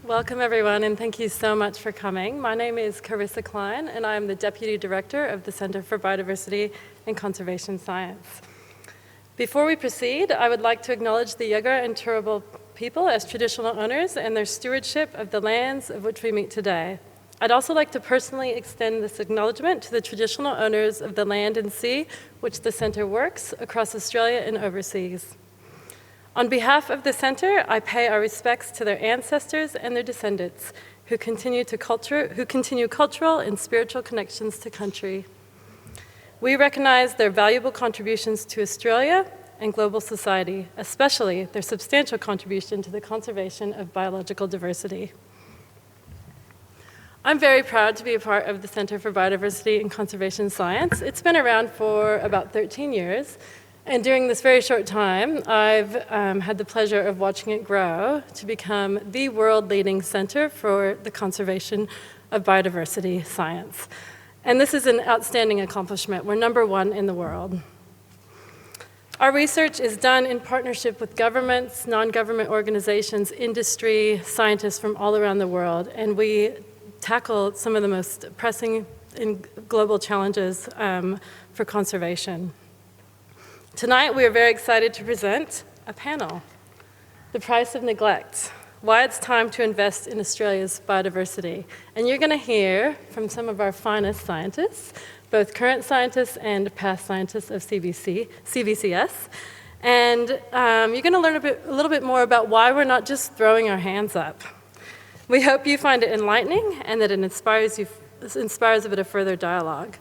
Welcome everyone, and thank you so much for coming. My name is Carissa Klein, and I am the Deputy Director of the Center for Biodiversity and Conservation Science. Before we proceed, I would like to acknowledge the Yagara and Turrbal people as traditional owners and their stewardship of the lands of which we meet today. I'd also like to personally extend this acknowledgement to the traditional owners of the land and sea which the Center works across Australia and overseas. On behalf of the Center, I pay our respects to their ancestors and their descendants who continue cultural and spiritual connections to country. We recognize their valuable contributions to Australia and global society, especially their substantial contribution to the conservation of biological diversity. I'm very proud to be a part of the Center for Biodiversity and Conservation Science. It's been around for about 13 years, and during this very short time, I've had the pleasure of watching it grow to become the world-leading center for the conservation of biodiversity science. And this is an outstanding accomplishment. We're #1 in the world. Our research is done in partnership with governments, non-government organizations, industry, scientists from all around the world, and we tackle some of the most pressing and global challenges for conservation. Tonight, we are very excited to present a panel, The Price of Neglect, Why It's Time to Invest in Australia's Biodiversity. And you're going to hear from some of our finest scientists, both current scientists and past scientists of CBCS. And you're going to learn a little bit more about why we're not just throwing our hands up. We hope you find it enlightening and that it inspires a bit of further dialogue.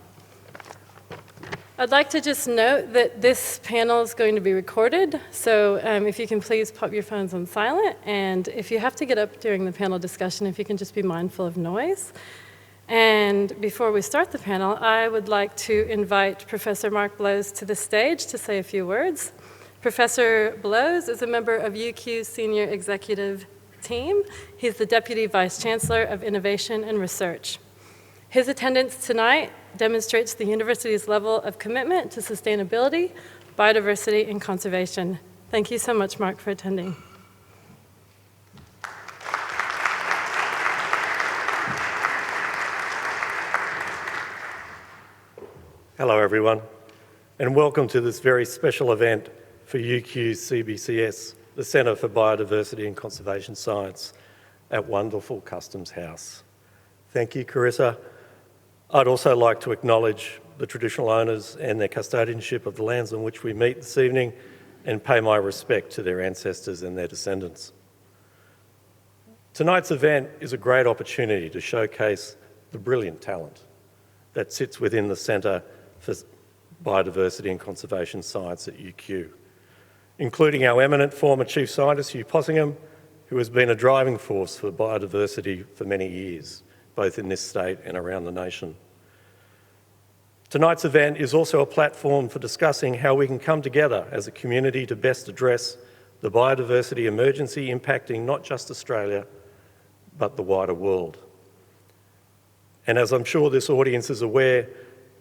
I'd like to just note that this panel is going to be recorded, so if you can please pop your phones on silent, and if you have to get up during the panel discussion, if you can just be mindful of noise. And before we start the panel, I would like to invite Professor Mark Blows to the stage to say a few words. Professor Blows is a member of UQ's senior executive team. He's the Deputy Vice Chancellor of Innovation and Research. His attendance tonight demonstrates the university's level of commitment to sustainability, biodiversity, and conservation. Thank you so much, Mark, for attending. Hello, everyone, and welcome to this very special event for UQ's CBCS, the Centre for Biodiversity and Conservation Science at wonderful Customs House. Thank you, Carissa. I'd also like to acknowledge the traditional owners and their custodianship of the lands on which we meet this evening and pay my respect to their ancestors and their descendants. Tonight's event is a great opportunity to showcase the brilliant talent that sits within the Centre for Biodiversity and Conservation Science at UQ, including our eminent former Chief Scientist, Hugh Possingham, who has been a driving force for biodiversity for many years, both in this state and around the nation. Tonight's event is also a platform for discussing how we can come together as a community to best address the biodiversity emergency impacting not just Australia, but the wider world. And as I'm sure this audience is aware,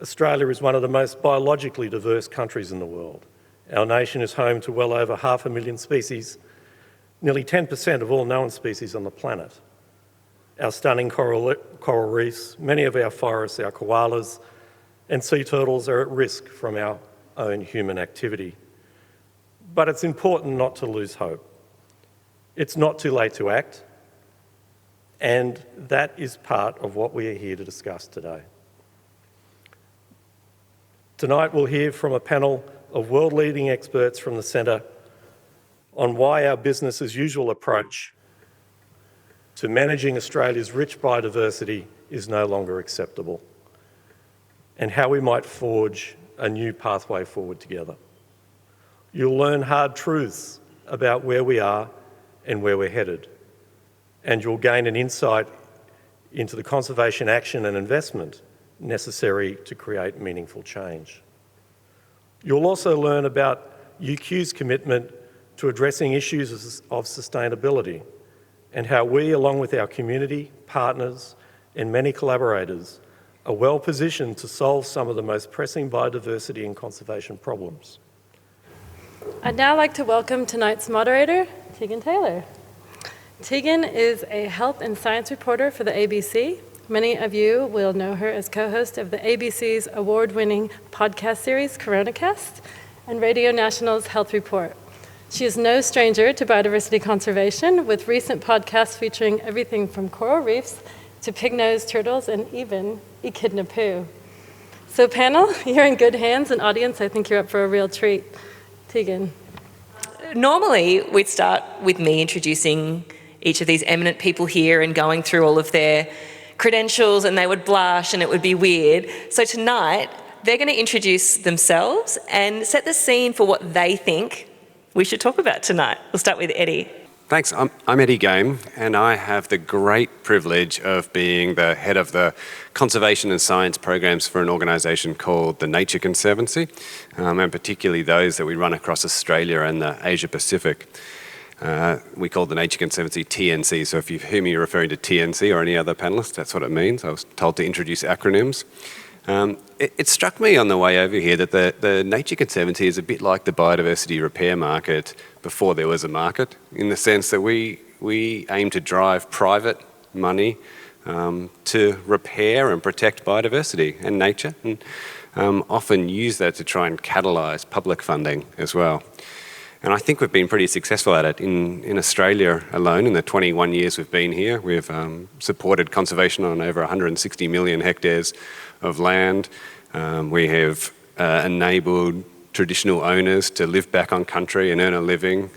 Australia is one of the most biologically diverse countries in the world. Our nation is home to well over 500,000 species, nearly 10% of all known species on the planet. Our stunning coral reefs, many of our forests, our koalas and sea turtles are at risk from our own human activity. But it's important not to lose hope. It's not too late to act, and that is part of what we are here to discuss today. Tonight we'll hear from a panel of world-leading experts from the Centre on why our business as usual approach to managing Australia's rich biodiversity is no longer acceptable, and how we might forge a new pathway forward together. You'll learn hard truths about where we are and where we're headed, and you'll gain an insight into the conservation action and investment necessary to create meaningful change. You'll also learn about UQ's commitment to addressing issues of sustainability, and how we, along with our community, partners, and many collaborators, are well positioned to solve some of the most pressing biodiversity and conservation problems. I'd now like to welcome tonight's moderator, Tegan Taylor. Tegan is a health and science reporter for the ABC. Many of you will know her as co-host of the ABC's award-winning podcast series, CoronaCast, and Radio National's Health Report. She is no stranger to biodiversity conservation, with recent podcasts featuring everything from coral reefs to pig-nosed turtles and even echidna poo. So panel, you're in good hands, and audience, I think you're up for a real treat. Tegan. Normally, we'd start with me introducing each of these eminent people here and going through all of their credentials, and they would blush and it would be weird. So tonight, they're going to introduce themselves and set the scene for what they think we should talk about tonight. We'll start with Eddie. Thanks. I'm Eddie Game, and I have the great privilege of being the head of the conservation and science programs for an organisation called the Nature Conservancy, and particularly those that we run across Australia and the Asia Pacific. We call the Nature Conservancy TNC, so if you hear me referring to TNC or any other panellists, that's what it means. I was told to introduce acronyms. It struck me on the way over here that the Nature Conservancy is a bit like the biodiversity repair market before there was a market, in the sense that we aim to drive private money to repair and protect biodiversity and nature, and often use that to try and catalyse public funding as well. And I think we've been pretty successful at it. In Australia alone, in the 21 years we've been here, we've supported conservation on over 160 million hectares of land. We have enabled traditional owners to live back on country and earn a living.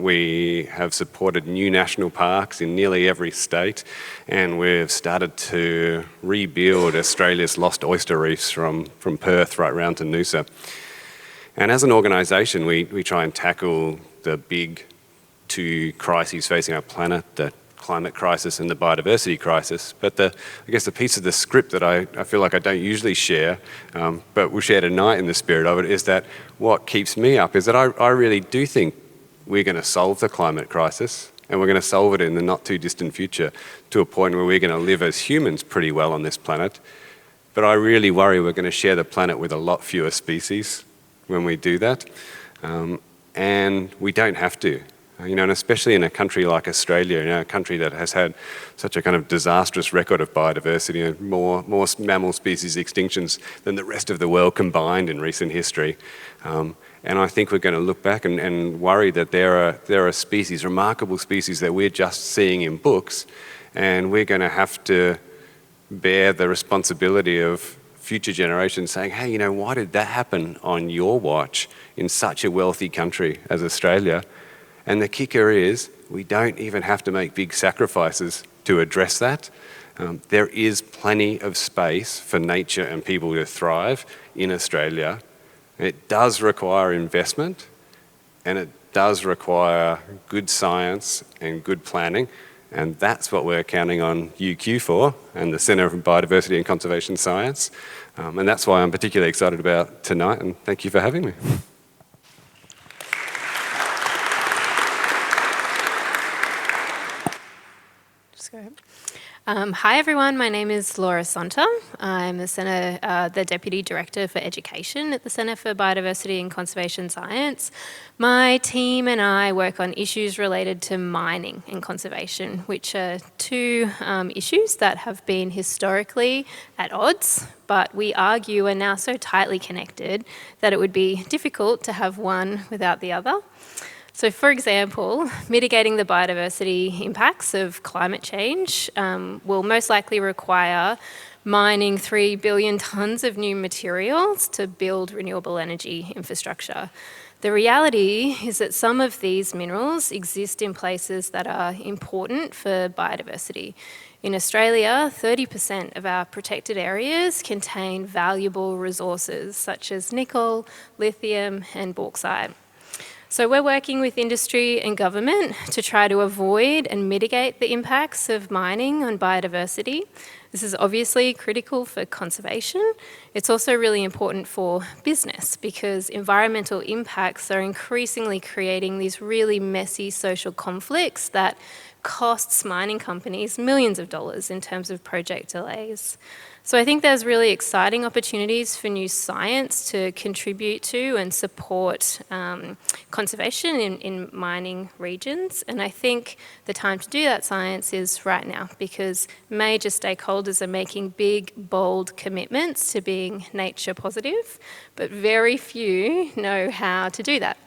We have supported new national parks in nearly every state, and we've started to rebuild Australia's lost oyster reefs from Perth right round to Noosa. And as an organisation, we try and tackle the big two crises facing our planet, the climate crisis and the biodiversity crisis. But I guess the piece of the script that I feel like I don't usually share, but we'll share tonight in the spirit of it, is that what keeps me up is that I really do think we're going to solve the climate crisis, and we're going to solve it in the not too distant future to a point where we're going to live as humans pretty well on this planet. But I really worry we're going to share the planet with a lot fewer species when we do that, and we don't have to. And especially in a country like Australia, a country that has had such a kind of disastrous record of biodiversity, more mammal species extinctions than the rest of the world combined in recent history. And I think we're going to look back and worry that there are species, remarkable species that we're just seeing in books, and we're going to have to bear the responsibility of future generations saying, hey, why did that happen on your watch in such a wealthy country as Australia? And the kicker is, we don't even have to make big sacrifices to address that. There is plenty of space for nature and people to thrive in Australia. It does require investment, and it does require good science and good planning. And that's what we're counting on UQ for, and the Centre for Biodiversity and Conservation Science. And that's why I'm particularly excited about tonight, and thank you for having me. Just go ahead. Hi everyone, my name is Laura Sonter. I'm the Deputy Director for Education at the Centre for Biodiversity and Conservation Science. My team and I work on issues related to mining and conservation, which are two issues that have been historically at odds, but we argue are now so tightly connected that it would be difficult to have one without the other. So, for example, mitigating the biodiversity impacts of climate change will most likely require mining 3 billion tonnes of new materials to build renewable energy infrastructure. The reality is that some of these minerals exist in places that are important for biodiversity. In Australia, 30% of our protected areas contain valuable resources such as nickel, lithium, and bauxite. So we're working with industry and government to try to avoid and mitigate the impacts of mining on biodiversity. This is obviously critical for conservation. It's also really important for business because environmental impacts are increasingly creating these really messy social conflicts that costs mining companies millions of dollars in terms of project delays. So I think there's really exciting opportunities for new science to contribute to and support conservation in mining regions. And I think the time to do that science is right now, because major stakeholders are making big, bold commitments to being nature positive, but very few know how to do that.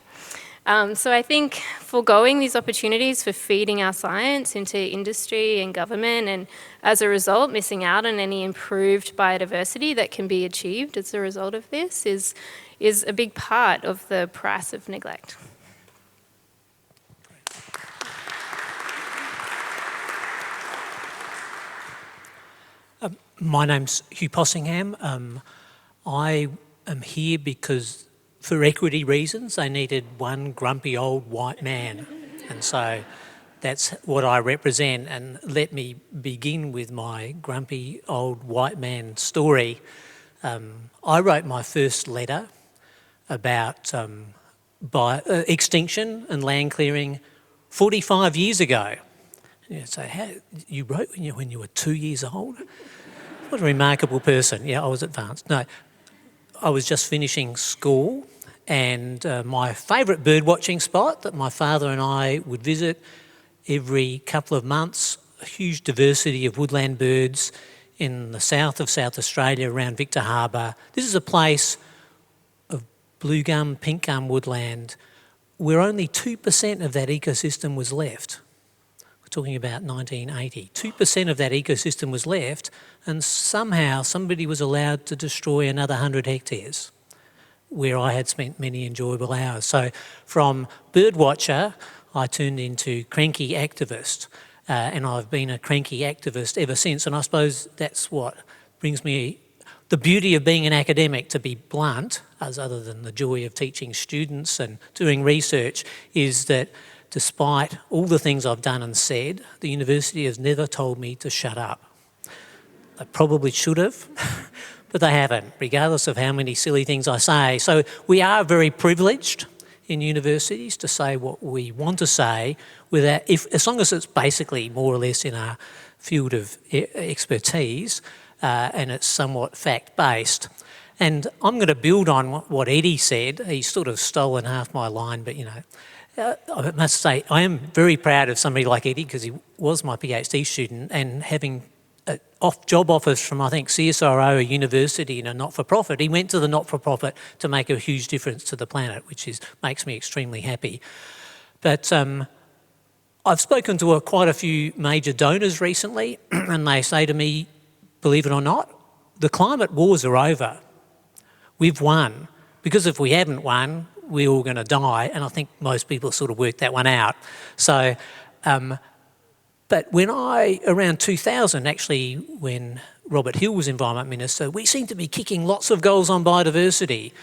So I think foregoing these opportunities for feeding our science into industry and government, and as a result missing out on any improved biodiversity that can be achieved as a result of this, is a big part of the price of neglect. My name's Hugh Possingham. I am here because, for equity reasons, they needed one grumpy old white man. And so that's what I represent. And let me begin with my grumpy old white man story. I wrote my first letter about extinction and land clearing 45 years ago. So how, you wrote when you were 2 years old? What a remarkable person. Yeah, I was advanced. No, I was just finishing school, and my favourite bird watching spot that my father and I would visit every couple of months, a huge diversity of woodland birds in the south of South Australia around Victor Harbour. This is a place of blue gum, pink gum woodland where only 2% of that ecosystem was left. We're talking about 1980. 2% of that ecosystem was left, and somehow somebody was allowed to destroy another 100 hectares where I had spent many enjoyable hours. So from bird watcher, I turned into cranky activist, and I've been a cranky activist ever since. And I suppose that's what brings me the beauty of being an academic, to be blunt, as other than the joy of teaching students and doing research, is that despite all the things I've done and said, the university has never told me to shut up. They probably should have, but they haven't, regardless of how many silly things I say. So we are very privileged in universities to say what we want to say, without, as long as it's basically more or less in our field of expertise and it's somewhat fact-based. And I'm going to build on what Eddie said. He's sort of stolen half my line, but I must say I am very proud of somebody like Eddie, because he was my PhD student, and having job offers from, I think, CSIRO, a university and a not-for-profit. He went to the not-for-profit to make a huge difference to the planet, which makes me extremely happy. But I've spoken to quite a few major donors recently, and they say to me, believe it or not, the climate wars are over. We've won. Because if we hadn't won, we're all going to die, and I think most people sort of worked that one out. So, but when around 2000, actually, when Robert Hill was Environment Minister, we seemed to be kicking lots of goals on biodiversity.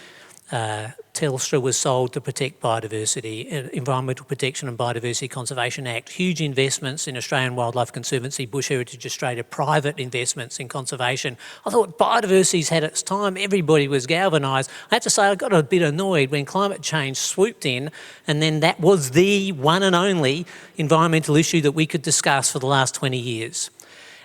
Telstra was sold to protect biodiversity, Environmental Protection and Biodiversity Conservation Act, huge investments in Australian Wildlife Conservancy, Bush Heritage Australia, private investments in conservation. I thought biodiversity's had its time, everybody was galvanised. I have to say I got a bit annoyed when climate change swooped in, and then that was the one and only environmental issue that we could discuss for the last 20 years.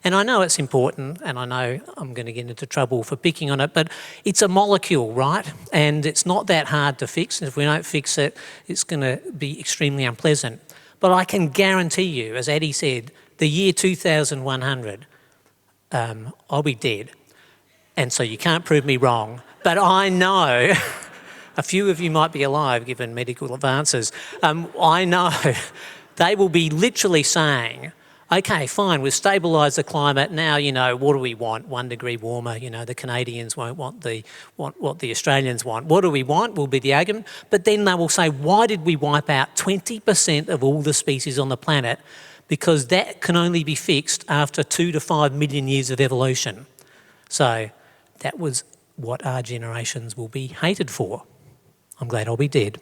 And I know it's important, and I know I'm going to get into trouble for picking on it, but it's a molecule, right? And it's not that hard to fix, and if we don't fix it, it's going to be extremely unpleasant. But I can guarantee you, as Addie said, the year 2100, I'll be dead. And so you can't prove me wrong. But I know a few of you might be alive, given medical advances. I know they will be literally saying, okay, fine, we've stabilised the climate. Now, what do we want? 1 degree warmer. The Canadians won't want what the Australians want. What do we want will be the argument. But then they will say, why did we wipe out 20% of all the species on the planet? Because that can only be fixed after 2 to 5 million years of evolution. So that was what our generations will be hated for. I'm glad I'll be dead.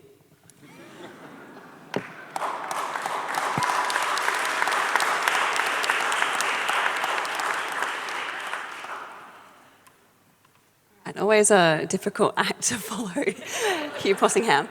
And always a difficult act to follow, Hugh Possingham.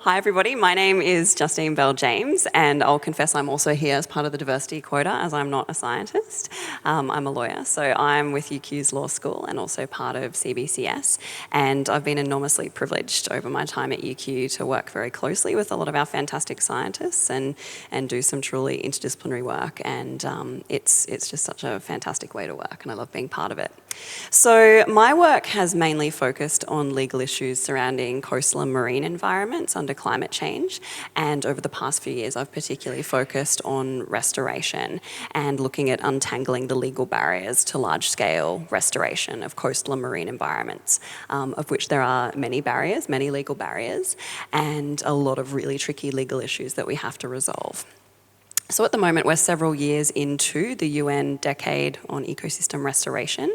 Hi everybody, my name is Justine Bell-James, and I'll confess I'm also here as part of the diversity quota, as I'm not a scientist. I'm a lawyer, so I'm with UQ's law school and also part of CBCS, and I've been enormously privileged over my time at UQ to work very closely with a lot of our fantastic scientists and do some truly interdisciplinary work, and it's just such a fantastic way to work, and I love being part of it. So my work has mainly focused on legal issues surrounding coastal and marine environments under climate change, and over the past few years I've particularly focused on restoration and looking at untangling the legal barriers to large-scale restoration of coastal and marine environments, of which there are many barriers, many legal barriers, and a lot of really tricky legal issues that we have to resolve. So at the moment, we're several years into the UN Decade on Ecosystem Restoration,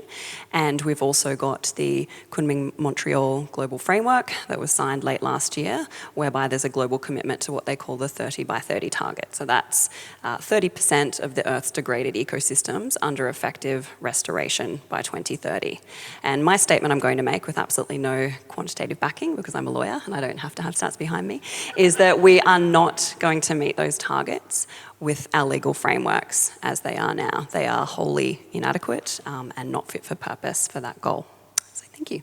and we've also got the Kunming-Montreal Global Framework that was signed late last year, whereby there's a global commitment to what they call the 30 by 30 target. So that's 30% of the Earth's degraded ecosystems under effective restoration by 2030. And my statement I'm going to make, with absolutely no quantitative backing, because I'm a lawyer and I don't have to have stats behind me, is that we are not going to meet those targets with our legal frameworks as they are now. They are wholly inadequate and not fit for purpose for that goal. So thank you.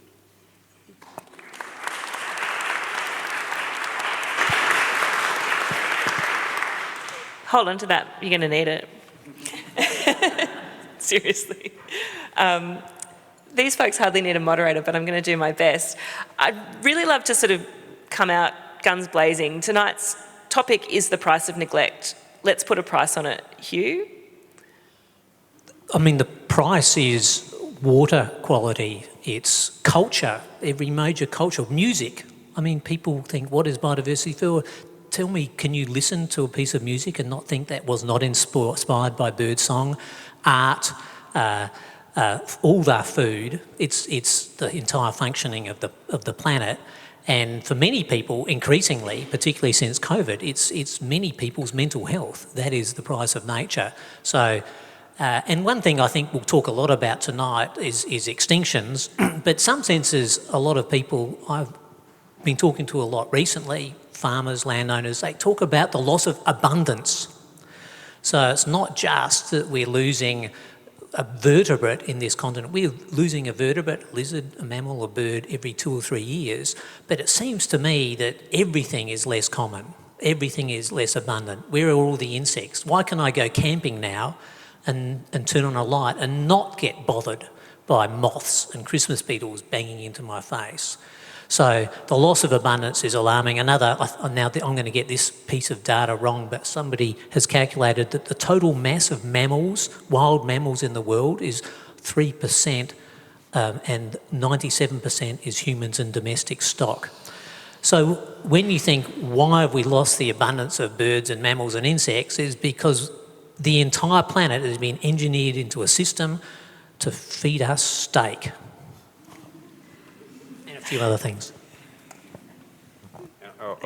Hold on to that, you're going to need it. Seriously. These folks hardly need a moderator, but I'm going to do my best. I'd really love to sort of come out guns blazing. Tonight's topic is the price of neglect. Let's put a price on it. Hugh? I mean, the price is water quality, it's culture, every major culture, music. I mean, people think, what is biodiversity for? Tell me, can you listen to a piece of music and not think that was not inspired by birdsong, art, all our food? It's the entire functioning of the planet. And for many people, increasingly, particularly since COVID, it's many people's mental health. That is the price of nature. So, and one thing I think we'll talk a lot about tonight is extinctions. But some senses, a lot of people I've been talking to a lot recently, farmers, landowners, they talk about the loss of abundance. So it's not just that we're losing a vertebrate in this continent. We're losing a vertebrate, a lizard, a mammal, a bird every 2 or 3 years. But it seems to me that everything is less common. Everything is less abundant. Where are all the insects? Why can I go camping now and turn on a light and not get bothered by moths and Christmas beetles banging into my face? So the loss of abundance is alarming. Now I'm going to get this piece of data wrong, but somebody has calculated that the total mass of mammals, wild mammals in the world, is 3%, and 97% is humans and domestic stock. So when you think, why have we lost the abundance of birds and mammals and insects, is because the entire planet has been engineered into a system to feed us steak. And a few other things.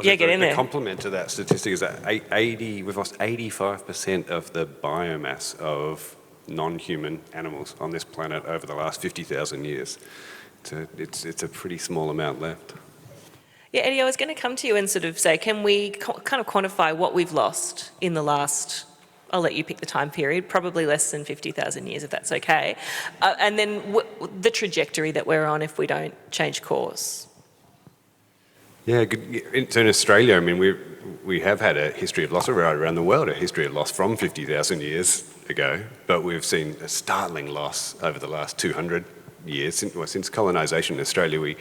Yeah, get in there. The complement to that statistic is that we've lost 85% of the biomass of non-human animals on this planet over the last 50,000 years. So it's a pretty small amount left. Yeah, Eddie, I was going to come to you and sort of say, can we kind of quantify what we've lost in the last, I'll let you pick the time period, probably less than 50,000 years, if that's okay. And then the trajectory that we're on if we don't change course. Yeah, good. So in Australia, I mean, we have had a history of loss right around the world, a history of loss from 50,000 years ago, but we've seen a startling loss over the last 200 years. Since colonisation in Australia,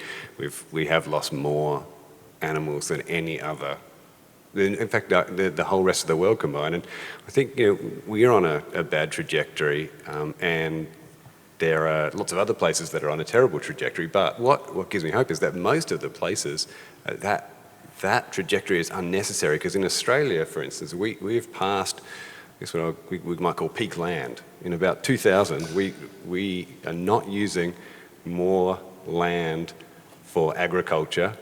we have lost more animals than any other. In fact, the whole rest of the world combined. And I think we're on a bad trajectory, and there are lots of other places that are on a terrible trajectory. But what gives me hope is that most of the places that trajectory is unnecessary, because in Australia, for instance, we've passed what we might call peak land. In about 2000, we are not using more land for agriculture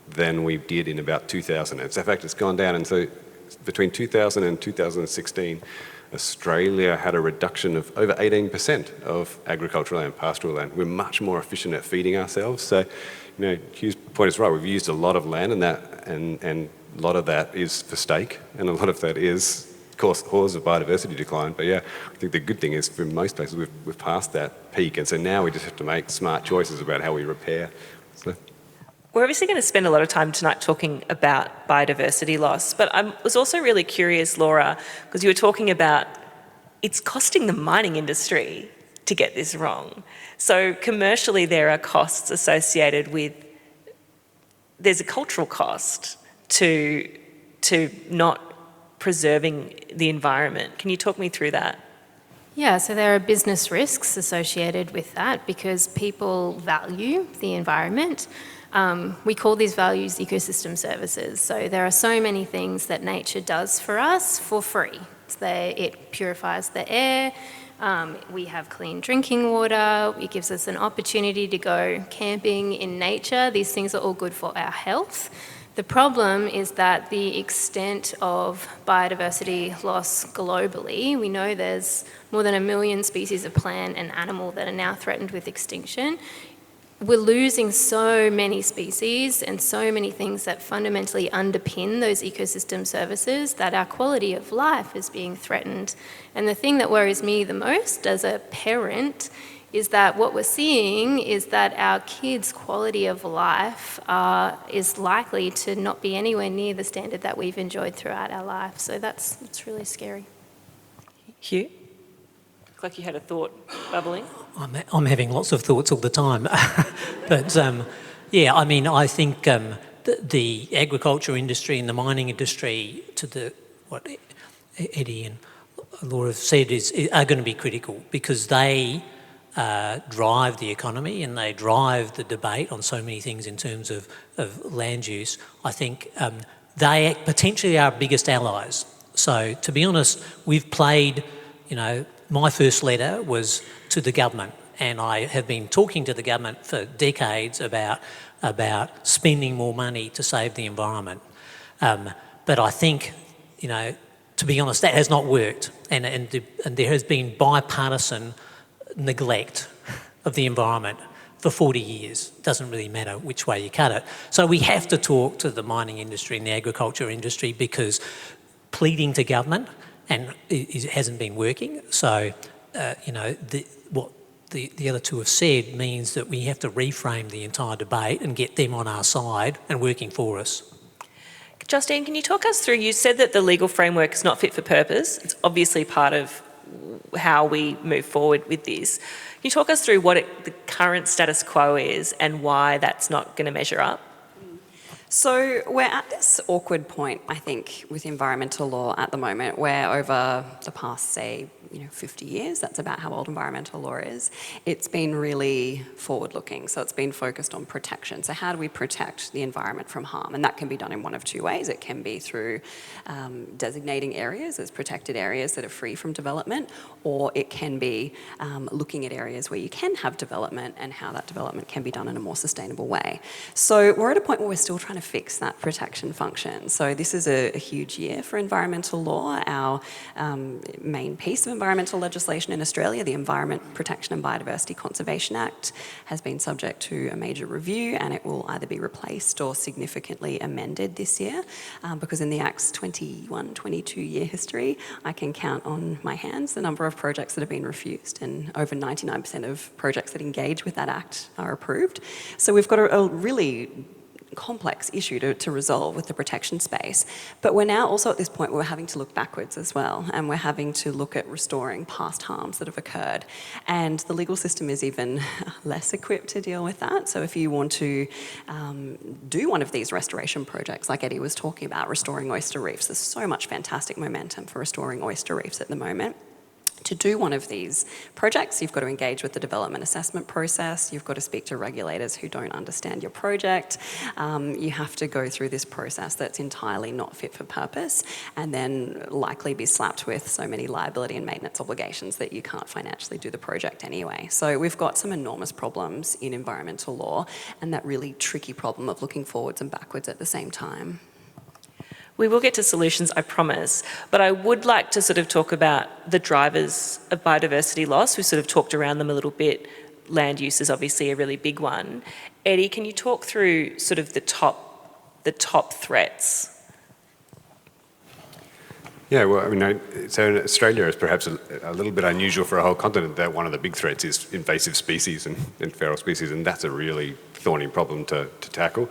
than we did in about 2000. In fact, it's gone down. And so between 2000 and 2016, Australia had a reduction of over 18% of agricultural land, pastoral land. We're much more efficient at feeding ourselves. So, Hugh's point is right. We've used a lot of land, and a lot of that is for stake, and a lot of that is cause of biodiversity decline. But yeah, I think the good thing is for most places we've passed that peak, and so now we just have to make smart choices about how we repair. So. We're obviously going to spend a lot of time tonight talking about biodiversity loss, but I was also really curious, Laura, because you were talking about it's costing the mining industry to get this wrong. So commercially there are costs associated with, there's a cultural cost to not preserving the environment. Can you talk me through that? Yeah, so there are business risks associated with that because people value the environment. We call these values ecosystem services. So there are so many things that nature does for us for free. It purifies the air, we have clean drinking water, it gives us an opportunity to go camping in nature. These things are all good for our health. The problem is that the extent of biodiversity loss globally, we know there's more than 1 million species of plant and animal that are now threatened with extinction. We're losing so many species and so many things that fundamentally underpin those ecosystem services that our quality of life is being threatened. And the thing that worries me the most as a parent is that what we're seeing is that our kids' quality of life is likely to not be anywhere near the standard that we've enjoyed throughout our life. So that's really scary. Hugh? Looked like you had a thought bubbling. I'm having lots of thoughts all the time. But yeah, I mean, I think the agriculture industry and the mining industry, what Eddie and Laura have said, are going to be critical because they drive the economy and they drive the debate on so many things in terms of land use. I think they potentially are our biggest allies. So to be honest, we've played, my first letter was to the government, and I have been talking to the government for decades about spending more money to save the environment. But I think, to be honest, that has not worked, and there has been bipartisan neglect of the environment for 40 years. Doesn't really matter which way you cut it. So we have to talk to the mining industry and the agriculture industry because pleading to government it hasn't been working. So, what the other two have said means that we have to reframe the entire debate and get them on our side and working for us. Justine, can you talk us through, you said that the legal framework is not fit for purpose. It's obviously part of how we move forward with this. Can you talk us through what the current status quo is and why that's not going to measure up? So we're at this awkward point, I think, with environmental law at the moment, where over the past, say, 50 years, that's about how old environmental law is, it's been really forward-looking. So it's been focused on protection. So how do we protect the environment from harm? And that can be done in one of two ways. It can be through designating areas as protected areas that are free from development, or it can be looking at areas where you can have development and how that development can be done in a more sustainable way. So we're at a point where we're still trying to fix that protection function. So this is a huge year for environmental law. Our main piece of environmental legislation in Australia, the Environment Protection and Biodiversity Conservation Act, has been subject to a major review, and it will either be replaced or significantly amended this year, because in the Act's 22-year history, I can count on my hands the number of projects that have been refused, and over 99% of projects that engage with that Act are approved. So we've got a really complex issue to resolve with the protection space. But we're now also at this point where we're having to look backwards as well, and we're having to look at restoring past harms that have occurred. And the legal system is even less equipped to deal with that. So if you want to do one of these restoration projects, like Eddie was talking about, restoring oyster reefs, there's so much fantastic momentum for restoring oyster reefs at the moment. To do one of these projects, you've got to engage with the development assessment process, you've got to speak to regulators who don't understand your project, you have to go through this process that's entirely not fit for purpose, and then likely be slapped with so many liability and maintenance obligations that you can't financially do the project anyway. So we've got some enormous problems in environmental law, and that really tricky problem of looking forwards and backwards at the same time. We will get to solutions, I promise, but I would like to sort of talk about the drivers of biodiversity loss. We sort of talked around them a little bit. Land use is obviously a really big one. Eddie, can you talk through sort of the top threats? Yeah, well, I mean, so Australia is perhaps a little bit unusual for a whole continent that one of the big threats is invasive species and feral species, and that's a really thorny problem to tackle.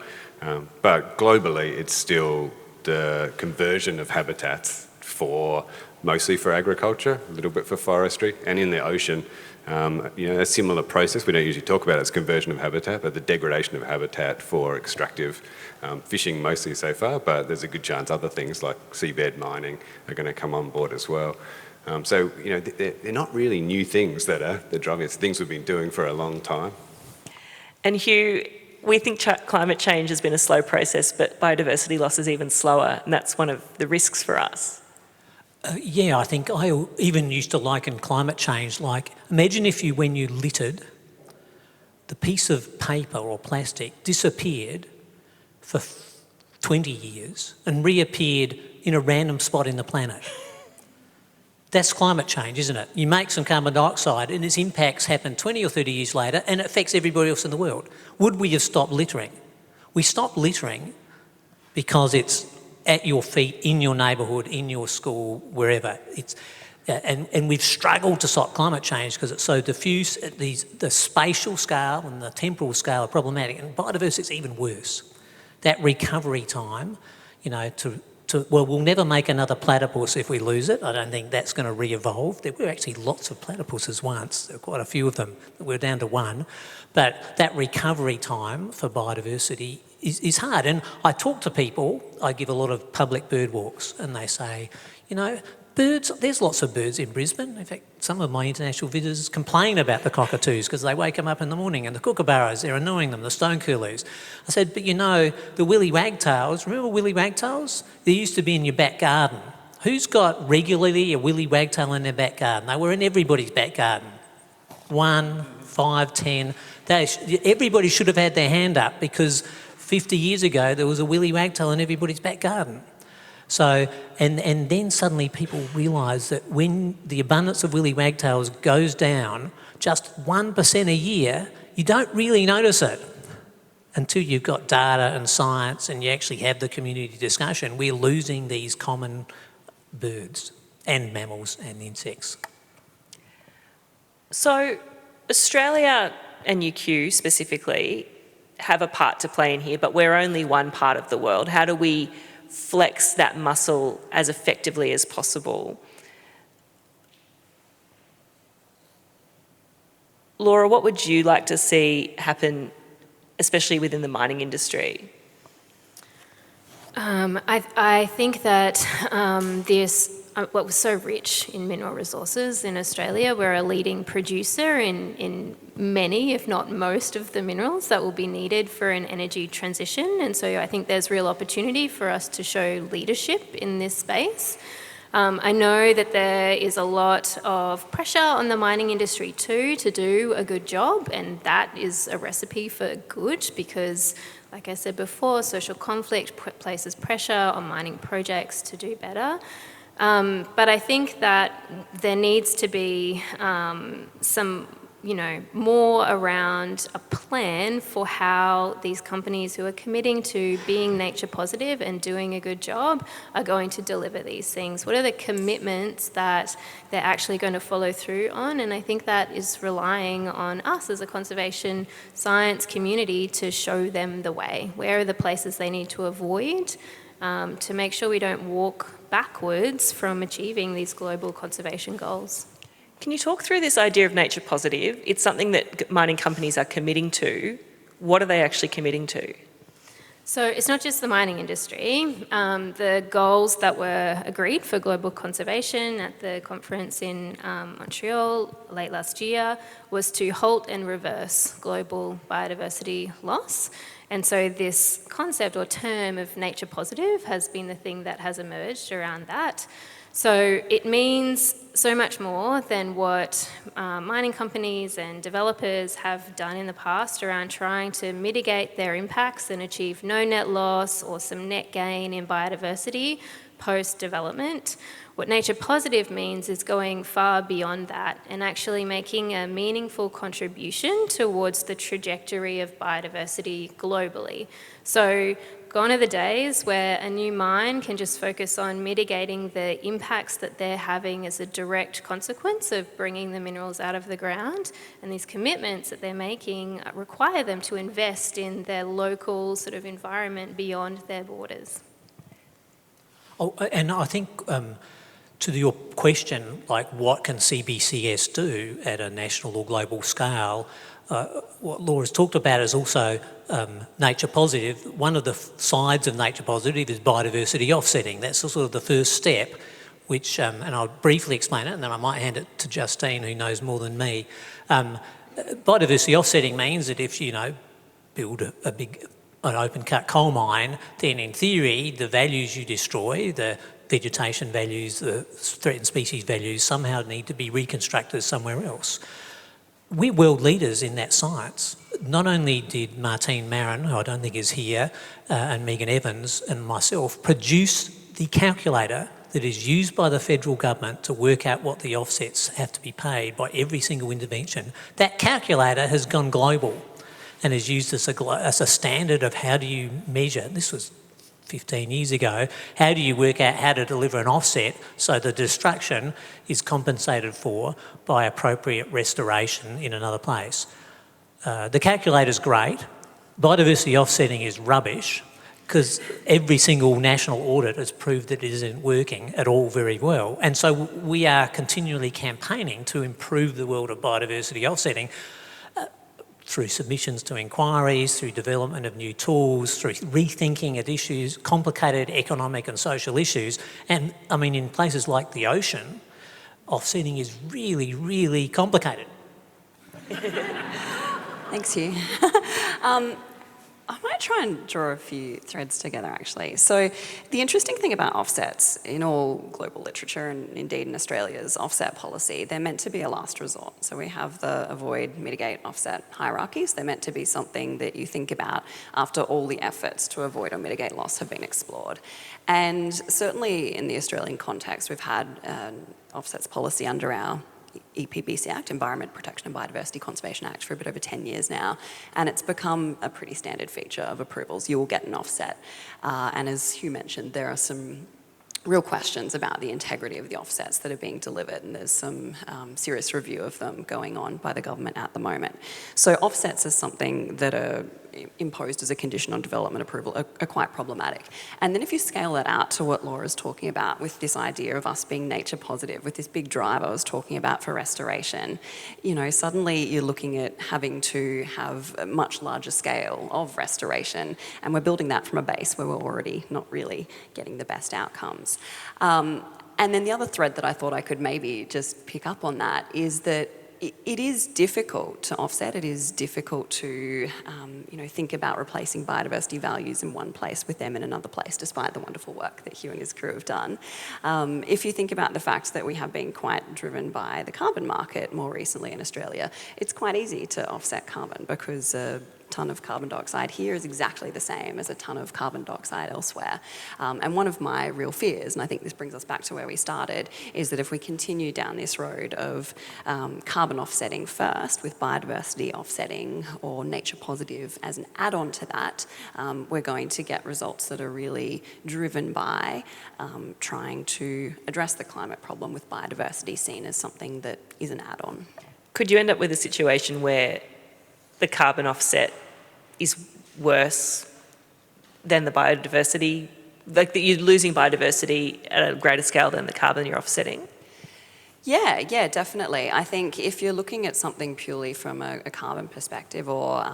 But globally, it's still the conversion of habitats mostly for agriculture, a little bit for forestry, and in the ocean, a similar process. We don't usually talk about it as conversion of habitat, but the degradation of habitat for extractive fishing mostly so far, but there's a good chance other things like seabed mining are going to come on board as well. They're not really new things that are driving. It's things we've been doing for a long time. And Hugh, we think climate change has been a slow process, but biodiversity loss is even slower, and that's one of the risks for us. Yeah, I think I even used to liken climate change like, imagine if when you littered, the piece of paper or plastic disappeared for 20 years and reappeared in a random spot in the planet. That's climate change, isn't it? You make some carbon dioxide and its impacts happen 20 or 30 years later and it affects everybody else in the world. Would we have stopped littering? We stopped littering because it's at your feet, in your neighbourhood, in your school, wherever. And we've struggled to stop climate change because it's so diffuse. The spatial scale and the temporal scale are problematic, and biodiversity is even worse. That recovery time, we'll never make another platypus if we lose it. I don't think that's going to re-evolve. There were actually lots of platypuses once. There were quite a few of them. We're down to one. But that recovery time for biodiversity is hard. And I talk to people, I give a lot of public bird walks, and they say, birds, there's lots of birds in Brisbane. In fact, some of my international visitors complain about the cockatoos because they wake them up in the morning, and the kookaburras, they're annoying them, the stone curlews. I said, but the willy wagtails, remember willy wagtails? They used to be in your back garden. Who's got regularly a willy wagtail in their back garden? They were in everybody's back garden. 1, 5, 10. Everybody should have had their hand up because 50 years ago there was a willy wagtail in everybody's back garden. So, and then suddenly people realise that when the abundance of willy wagtails goes down just 1% a year, you don't really notice it until you've got data and science and you actually have the community discussion. We're losing these common birds and mammals and insects. So Australia and UQ specifically have a part to play in here, but we're only one part of the world. How do we flex that muscle as effectively as possible? Laura, what would you like to see happen, especially within the mining industry? I think that what was so rich in mineral resources in Australia, we're a leading producer in many, if not most, of the minerals that will be needed for an energy transition. And so I think there's real opportunity for us to show leadership in this space. I know that there is a lot of pressure on the mining industry too to do a good job, and that is a recipe for good because, like I said before, social conflict places pressure on mining projects to do better. But I think that there needs to be some, more around a plan for how these companies who are committing to being nature positive and doing a good job are going to deliver these things. What are the commitments that they're actually going to follow through on? And I think that is relying on us as a conservation science community to show them the way. Where are the places they need to avoid to make sure we don't walk backwards from achieving these global conservation goals? Can you talk through this idea of nature positive? It's something that mining companies are committing to. What are they actually committing to? So it's not just the mining industry. The goals that were agreed for global conservation at the conference in Montreal late last year was to halt and reverse global biodiversity loss. And so this concept or term of nature positive has been the thing that has emerged around that. So it means so much more than what mining companies and developers have done in the past around trying to mitigate their impacts and achieve no net loss or some net gain in biodiversity post-development. What nature positive means is going far beyond that and actually making a meaningful contribution towards the trajectory of biodiversity globally. So gone are the days where a new mine can just focus on mitigating the impacts that they're having as a direct consequence of bringing the minerals out of the ground. And these commitments that they're making require them to invest in their local sort of environment beyond their borders. Oh, and I think to your question, like what can CBCS do at a national or global scale, what Laura's talked about is also nature positive. One of the sides of nature positive is biodiversity offsetting. That's sort of the first step, which, and I'll briefly explain it and then I might hand it to Justine, who knows more than me. Biodiversity offsetting means that if, build a big an open cut coal mine, then in theory the values you destroy, the vegetation values, the threatened species values, somehow need to be reconstructed somewhere else. We're world leaders in that science. Not only did Martine Marin, who I don't think is here, and Megan Evans and myself produce the calculator that is used by the federal government to work out what the offsets have to be paid by every single intervention. That calculator has gone global and is used as a standard of how do you measure. This was 15 years ago. How do you work out how to deliver an offset so the destruction is compensated for by appropriate restoration in another place? The calculator's great. Biodiversity offsetting is rubbish because every single national audit has proved that it isn't working at all very well. And so we are continually campaigning to improve the world of biodiversity offsetting through submissions to inquiries, through development of new tools, through rethinking at issues, complicated economic and social issues. And I mean, in places like the ocean, offsetting is really, really complicated. Thanks, Hugh. I might try and draw a few threads together, actually. So the interesting thing about offsets in all global literature and indeed in Australia's offset policy, they're meant to be a last resort. So we have the avoid, mitigate, offset hierarchies. They're meant to be something that you think about after all the efforts to avoid or mitigate loss have been explored. And certainly in the Australian context, we've had an offsets policy under our EPBC Act, Environment Protection and Biodiversity Conservation Act, for a bit over 10 years now, and it's become a pretty standard feature of approvals. You will get an offset, and as Hugh mentioned, there are some real questions about the integrity of the offsets that are being delivered, and there's some serious review of them going on by the government at the moment. So offsets is something that are imposed as a condition on development approval are quite problematic. And then if you scale that out to what Laura's talking about with this idea of us being nature positive, with this big drive I was talking about for restoration, suddenly you're looking at having to have a much larger scale of restoration, and we're building that from a base where we're already not really getting the best outcomes. And then the other thread that I thought I could maybe just pick up on that is that it is difficult to offset. It is difficult to, think about replacing biodiversity values in one place with them in another place, despite the wonderful work that Hugh and his crew have done. If you think about the fact that we have been quite driven by the carbon market more recently in Australia, it's quite easy to offset carbon because tonne of carbon dioxide here is exactly the same as a tonne of carbon dioxide elsewhere. And one of my real fears, and I think this brings us back to where we started, is that if we continue down this road of carbon offsetting first with biodiversity offsetting or nature positive as an add-on to that, we're going to get results that are really driven by trying to address the climate problem with biodiversity seen as something that is an add-on. Could you end up with a situation where the carbon offset is worse than the biodiversity, like that you're losing biodiversity at a greater scale than the carbon you're offsetting? Yeah, definitely. I think if you're looking at something purely from a carbon perspective or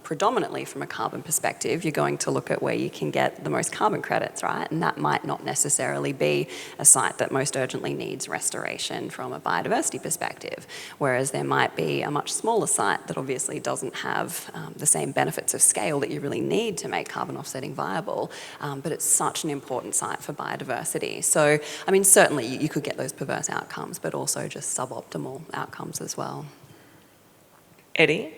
predominantly from a carbon perspective, you're going to look at where you can get the most carbon credits, right? And that might not necessarily be a site that most urgently needs restoration from a biodiversity perspective, whereas there might be a much smaller site that obviously doesn't have the same benefits of scale that you really need to make carbon offsetting viable, but it's such an important site for biodiversity. So, I mean, certainly you could get those perverse outcomes, but also just suboptimal outcomes as well. Eddie?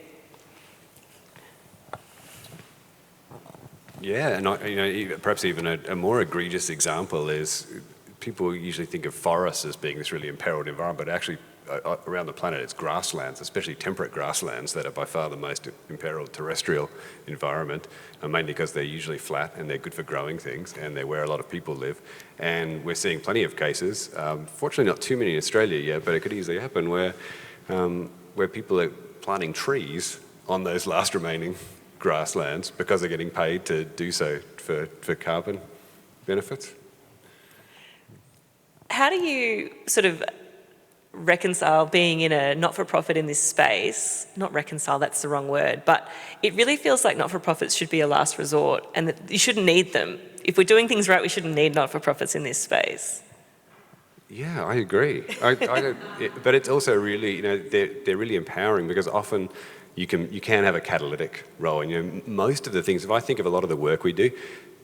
Yeah, and perhaps even a more egregious example is people usually think of forests as being this really imperiled environment, but actually around the planet it's grasslands, especially temperate grasslands, that are by far the most imperiled terrestrial environment, mainly because they're usually flat and they're good for growing things and they're where a lot of people live. And we're seeing plenty of cases, fortunately not too many in Australia yet, but it could easily happen where people are planting trees on those last remaining grasslands because they're getting paid to do so for carbon benefits. How do you sort of reconcile being in a not-for-profit in this space? Not reconcile, that's the wrong word, but it really feels like not-for-profits should be a last resort and that you shouldn't need them. If we're doing things right, we shouldn't need not-for-profits in this space. Yeah, I agree. But it's also really, they're really empowering, because often you can have a catalytic role. And most of the things, if I think of a lot of the work we do,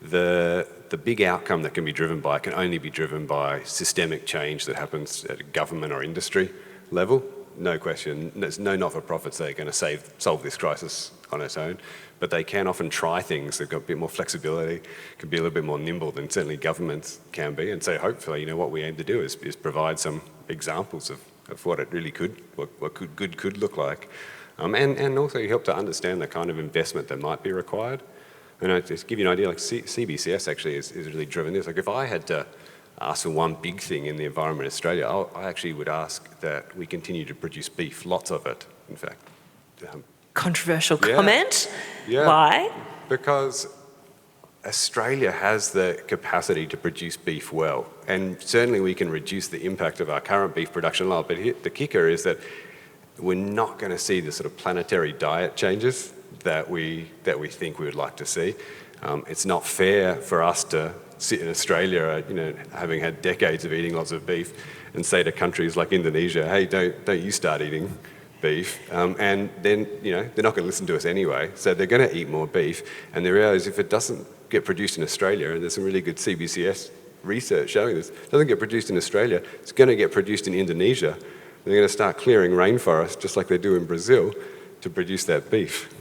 the big outcome that can be driven by can only be driven by systemic change that happens at a government or industry level. No question. There's no not-for-profits that are going to solve this crisis on its own, but they can often try things. They've got a bit more flexibility, can be a little bit more nimble than certainly governments can be. And so hopefully, what we aim to do is provide some examples of what it really could, what good could look like. And also help to understand the kind of investment that might be required. And I just give you an idea, like CBCS actually is really driven this. Like if I had to ask for one big thing in the environment in Australia, I actually would ask that we continue to produce beef, lots of it, in fact. Controversial comment. Yeah. Why? Because Australia has the capacity to produce beef well, and certainly we can reduce the impact of our current beef production a lot. But the kicker is that we're not going to see the sort of planetary diet changes that we think we would like to see. It's not fair for us to sit in Australia, having had decades of eating lots of beef, and say to countries like Indonesia, hey, don't you start eating beef. And then, they're not going to listen to us anyway, so they're going to eat more beef. And the reality is, if it doesn't get produced in Australia, and there's some really good CBCS research showing this, it doesn't get produced in Australia, it's going to get produced in Indonesia. They're going to start clearing rainforests, just like they do in Brazil, to produce that beef.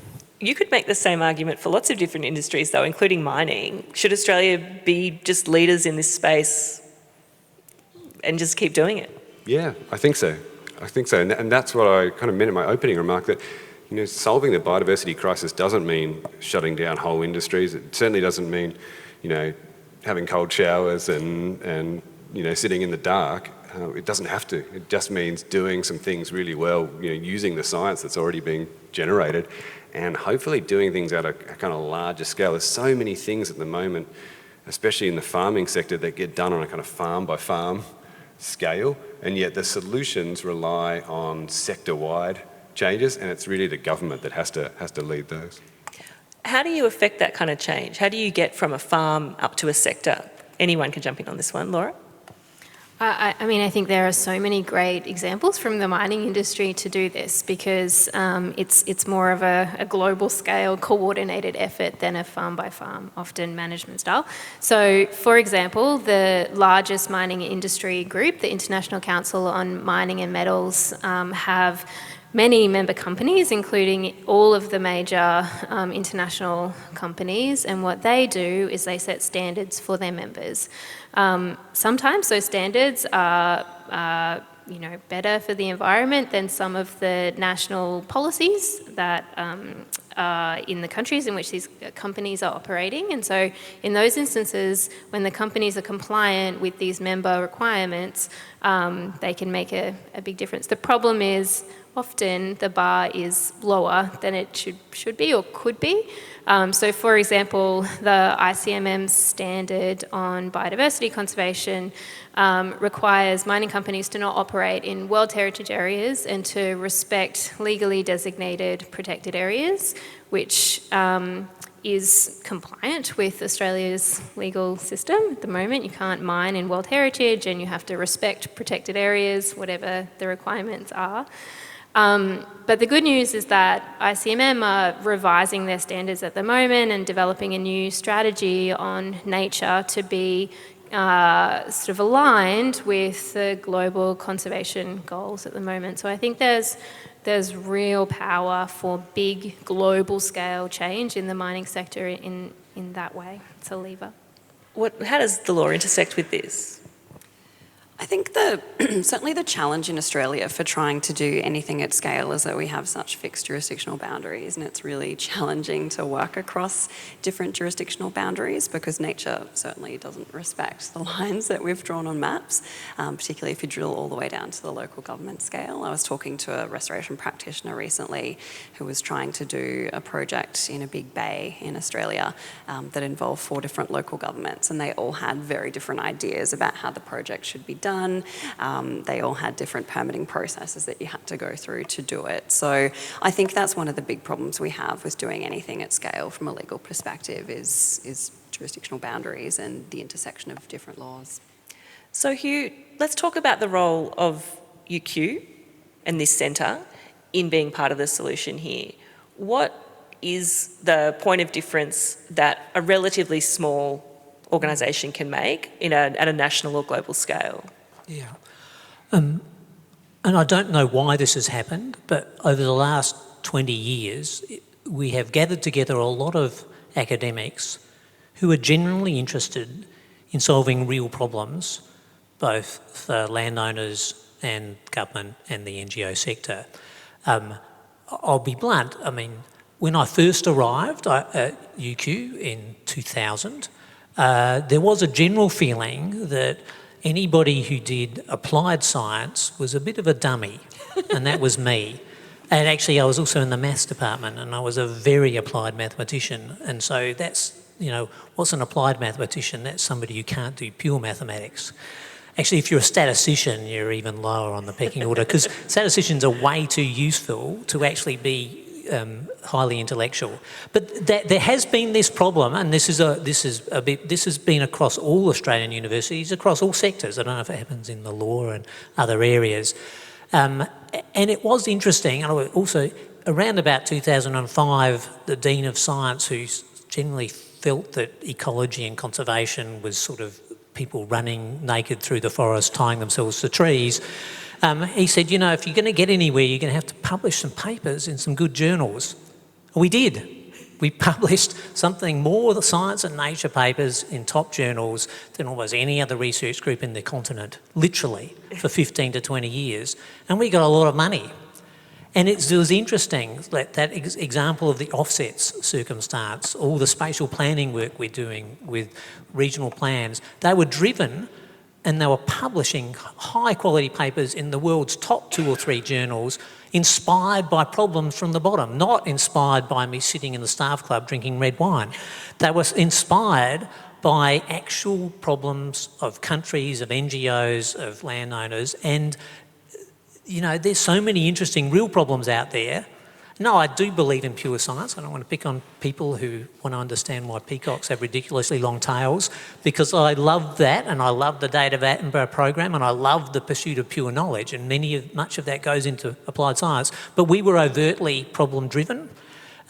You could make the same argument for lots of different industries, though, including mining. Should Australia be just leaders in this space and just keep doing it? Yeah, I think so. And that's what I kind of meant in my opening remark, that solving the biodiversity crisis doesn't mean shutting down whole industries. It certainly doesn't mean, having cold showers and sitting in the dark. It doesn't have to. It just means doing some things really well, using the science that's already being generated, and hopefully doing things at a kind of larger scale. There's so many things at the moment, especially in the farming sector, that get done on a kind of farm-by-farm scale, and yet the solutions rely on sector-wide changes, and it's really the government that has to lead those. How do you affect that kind of change? How do you get from a farm up to a sector? Anyone can jump in on this one. Laura? I think there are so many great examples from the mining industry to do this, because it's more of a global scale coordinated effort than a farm by farm, often management style. So, for example, the largest mining industry group, the International Council on Mining and Metals, have many member companies, including all of the major international companies, and what they do is they set standards for their members. Sometimes those standards are better for the environment than some of the national policies that are in the countries in which these companies are operating. And so in those instances, when the companies are compliant with these member requirements, they can make a big difference. The problem is often the bar is lower than it should be or could be. So for example, the ICMM's standard on biodiversity conservation requires mining companies to not operate in World Heritage areas and to respect legally designated protected areas, which is compliant with Australia's legal system. At the moment, you can't mine in World Heritage and you have to respect protected areas, whatever the requirements are. But the good news is that ICMM are revising their standards at the moment and developing a new strategy on nature to be sort of aligned with the global conservation goals at the moment. So I think there's real power for big global scale change in the mining sector in that way. It's a lever. How does the law intersect with this? I think certainly the challenge in Australia for trying to do anything at scale is that we have such fixed jurisdictional boundaries, and it's really challenging to work across different jurisdictional boundaries because nature certainly doesn't respect the lines that we've drawn on maps, particularly if you drill all the way down to the local government scale. I was talking to a restoration practitioner recently who was trying to do a project in a big bay in Australia that involved 4 different local governments, and they all had very different ideas about how the project should be done. They all had different permitting processes that you had to go through to do it. So I think that's one of the big problems we have with doing anything at scale from a legal perspective is jurisdictional boundaries and the intersection of different laws. So Hugh, let's talk about the role of UQ and this centre in being part of the solution here. What is the point of difference that a relatively small organisation can make at a national or global scale? Yeah. And I don't know why this has happened, but over the last 20 years, we have gathered together a lot of academics who are genuinely interested in solving real problems, both for landowners and government and the NGO sector. I'll be blunt, I mean, when I first arrived at UQ in 2000, there was a general feeling that anybody who did applied science was a bit of a dummy, and that was me. And actually I was also in the maths department, and I was a very applied mathematician, and so that's, what's an applied mathematician? That's somebody who can't do pure mathematics. Actually, if you're a statistician, you're even lower on the pecking order, because statisticians are way too useful to actually be highly intellectual. But there has been this problem, and this has been across all Australian universities, across all sectors. I don't know if it happens in the law and other areas. And it was interesting, and also around about 2005, the Dean of Science, who generally felt that ecology and conservation was sort of people running naked through the forest, tying themselves to trees, he said, if you're going to get anywhere, you're going to have to publish some papers in some good journals. And we did. We published something more the science and nature papers in top journals than almost any other research group in the continent, literally, for 15 to 20 years. And we got a lot of money. And it was interesting, that example of the offsets circumstance, all the spatial planning work we're doing with regional plans, they were driven and they were publishing high quality papers in the world's top 2 or 3 journals, inspired by problems from the bottom, not inspired by me sitting in the staff club drinking red wine. They were inspired by actual problems of countries, of NGOs, of landowners, and there's so many interesting real problems out there. No, I do believe in pure science. I don't want to pick on people who want to understand why peacocks have ridiculously long tails, because I love that, and I love the David Attenborough program, and I love the pursuit of pure knowledge, and much of that goes into applied science. But we were overtly problem-driven,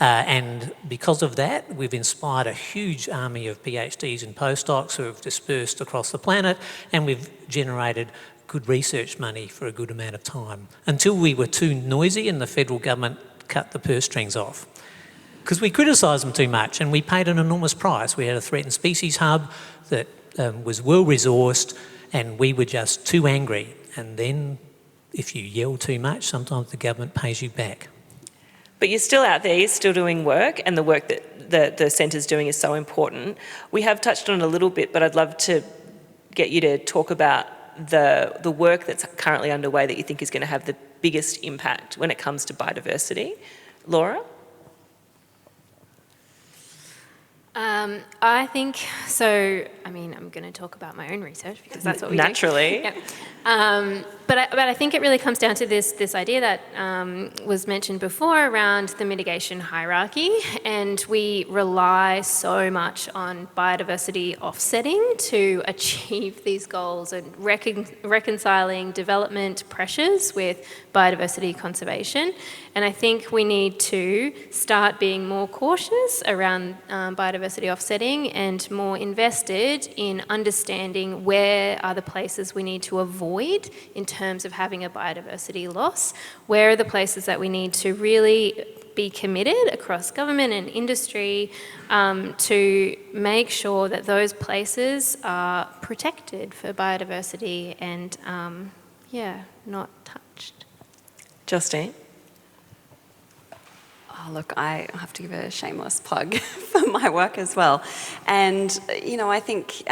and because of that, we've inspired a huge army of PhDs and postdocs who have dispersed across the planet, and we've generated good research money for a good amount of time, until we were too noisy and the federal government cut the purse strings off. Because we criticised them too much, and we paid an enormous price. We had a threatened species hub that was well resourced, and we were just too angry. And then if you yell too much, sometimes the government pays you back. But you're still out there, you're still doing work, and the work that the centre's doing is so important. We have touched on it a little bit, but I'd love to get you to talk about the work that's currently underway that you think is going to have the biggest impact when it comes to biodiversity. Laura? I think so. I mean, I'm going to talk about my own research because that's what we naturally do. Yep. But I think it really comes down to this idea that was mentioned before around the mitigation hierarchy, and we rely so much on biodiversity offsetting to achieve these goals, and reconciling development pressures with biodiversity conservation. And I think we need to start being more cautious around biodiversity offsetting and more invested in understanding where are the places we need to avoid in terms of having a biodiversity loss, where are the places that we need to really be committed across government and industry to make sure that those places are protected for biodiversity and, not touched. Justine? Oh, look, I have to give a shameless plug for my work as well. And, I think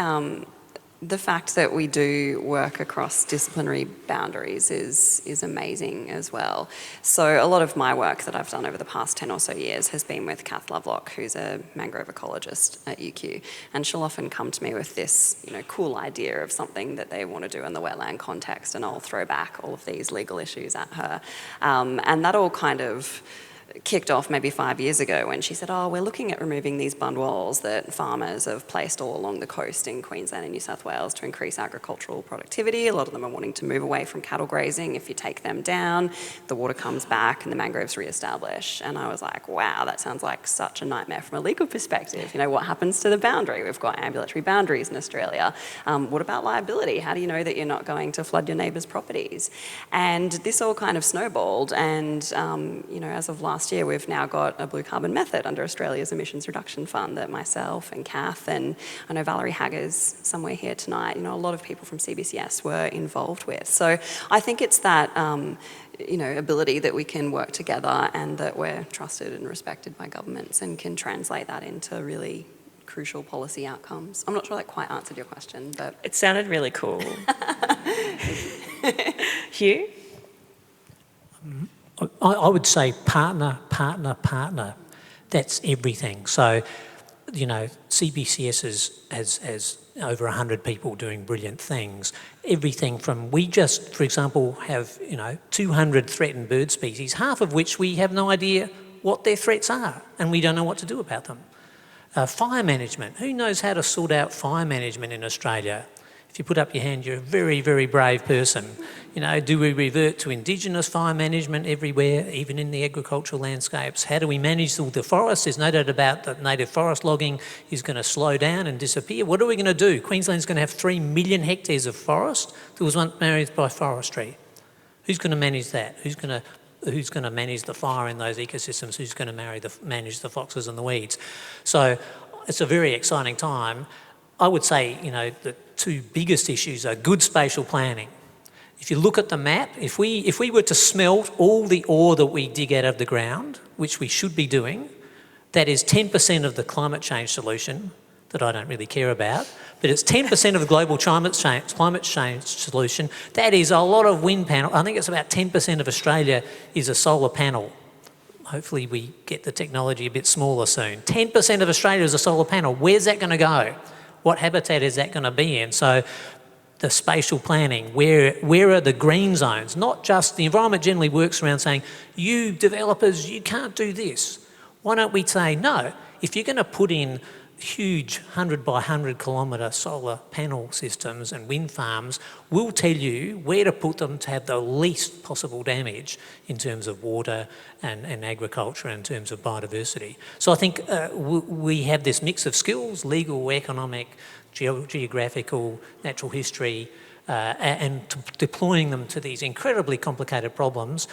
the fact that we do work across disciplinary boundaries is amazing as well. So a lot of my work that I've done over the past 10 or so years has been with Kath Lovelock, who's a mangrove ecologist at UQ. And she'll often come to me with this, cool idea of something that they want to do in the wetland context, and I'll throw back all of these legal issues at her. And that all kind of kicked off maybe 5 years ago when she said, we're looking at removing these bund walls that farmers have placed all along the coast in Queensland and New South Wales to increase agricultural productivity. A lot of them are wanting to move away from cattle grazing. If you take them down, the water comes back and the mangroves re-establish. And I was like, wow, that sounds like such a nightmare from a legal perspective. What happens to the boundary? We've got ambulatory boundaries in Australia. What about liability? How do you know that you're not going to flood your neighbours' properties? And this all kind of snowballed, and as of last year, we've now got a blue carbon method under Australia's Emissions Reduction Fund that myself and Kath, and I know Valerie Hagger's somewhere here tonight, a lot of people from CBCS were involved with. So I think it's that, ability that we can work together and that we're trusted and respected by governments and can translate that into really crucial policy outcomes. I'm not sure that quite answered your question, but... It sounded really cool. Hugh? I would say partner. That's everything. So, CBCS has over 100 people doing brilliant things. Everything from, we just, for example, have, 200 threatened bird species, half of which we have no idea what their threats are, and we don't know what to do about them. Fire management. Who knows how to sort out fire management in Australia? If you put up your hand, you're a very, very brave person. Do we revert to Indigenous fire management everywhere, even in the agricultural landscapes? How do we manage all the forests? There's no doubt about that native forest logging is going to slow down and disappear. What are we going to do? Queensland's going to have 3 million hectares of forest that was once managed by forestry. Who's going to manage that? Who's going to manage the fire in those ecosystems? Who's going to manage the foxes and the weeds? So it's a very exciting time. I would say, the two biggest issues are good spatial planning. If you look at the map, if we were to smelt all the ore that we dig out of the ground, which we should be doing, that is 10% of the climate change solution that I don't really care about, but it's 10% of the global climate change solution. That is a lot of wind panel. I think it's about 10% of Australia is a solar panel. Hopefully we get the technology a bit smaller soon. 10% of Australia is a solar panel. Where's that going to go? What habitat is that going to be in? So the spatial planning, where are the green zones? Not just, the environment generally works around saying, you developers, you can't do this. Why don't we say, no, if you're going to put in huge 100 by 100 kilometre solar panel systems and wind farms, we'll tell you where to put them to have the least possible damage in terms of water and agriculture, in terms of biodiversity. So I think we have this mix of skills, legal, economic, geographical, natural history, and deploying them to these incredibly complicated problems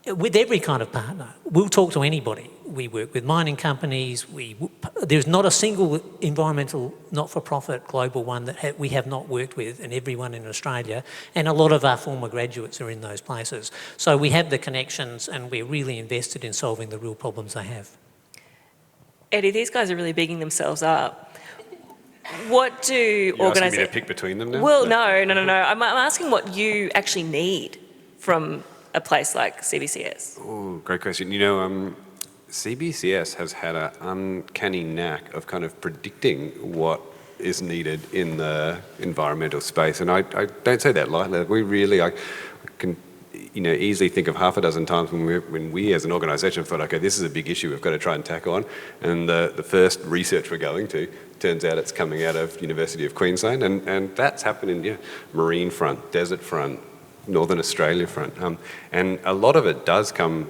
with every kind of partner. We'll talk to anybody. We work with mining companies. There's not a single environmental not-for-profit global one that we have not worked with, and everyone in Australia, and a lot of our former graduates are in those places. So we have the connections, and we're really invested in solving the real problems they have. Eddie, these guys are really bigging themselves up. What do organisations... You're asking me to pick between them now? Well, no. I'm asking what you actually need from a place like CBCS. Oh, great question. CBCS has had an uncanny knack of kind of predicting what is needed in the environmental space, and I don't say that lightly. I can easily think of half a dozen times when we as an organisation thought, okay, this is a big issue we've got to try and tackle on, and the first research we're going to, turns out it's coming out of University of Queensland, and that's happened in marine front, desert front, Northern Australia front, and a lot of it does come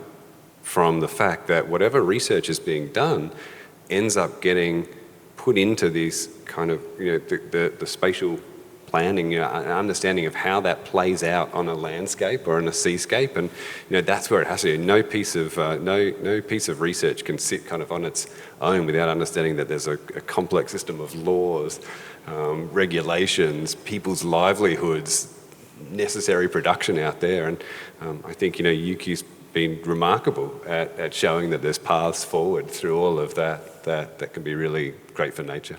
from the fact that whatever research is being done ends up getting put into these kind of the spatial planning, an understanding of how that plays out on a landscape or in a seascape, and that's where it has to be. No piece of research can sit kind of on its own without understanding that there's a complex system of laws, regulations, people's livelihoods, necessary production out there, and I think UQ's been remarkable at showing that there's paths forward through all of that can be really great for nature.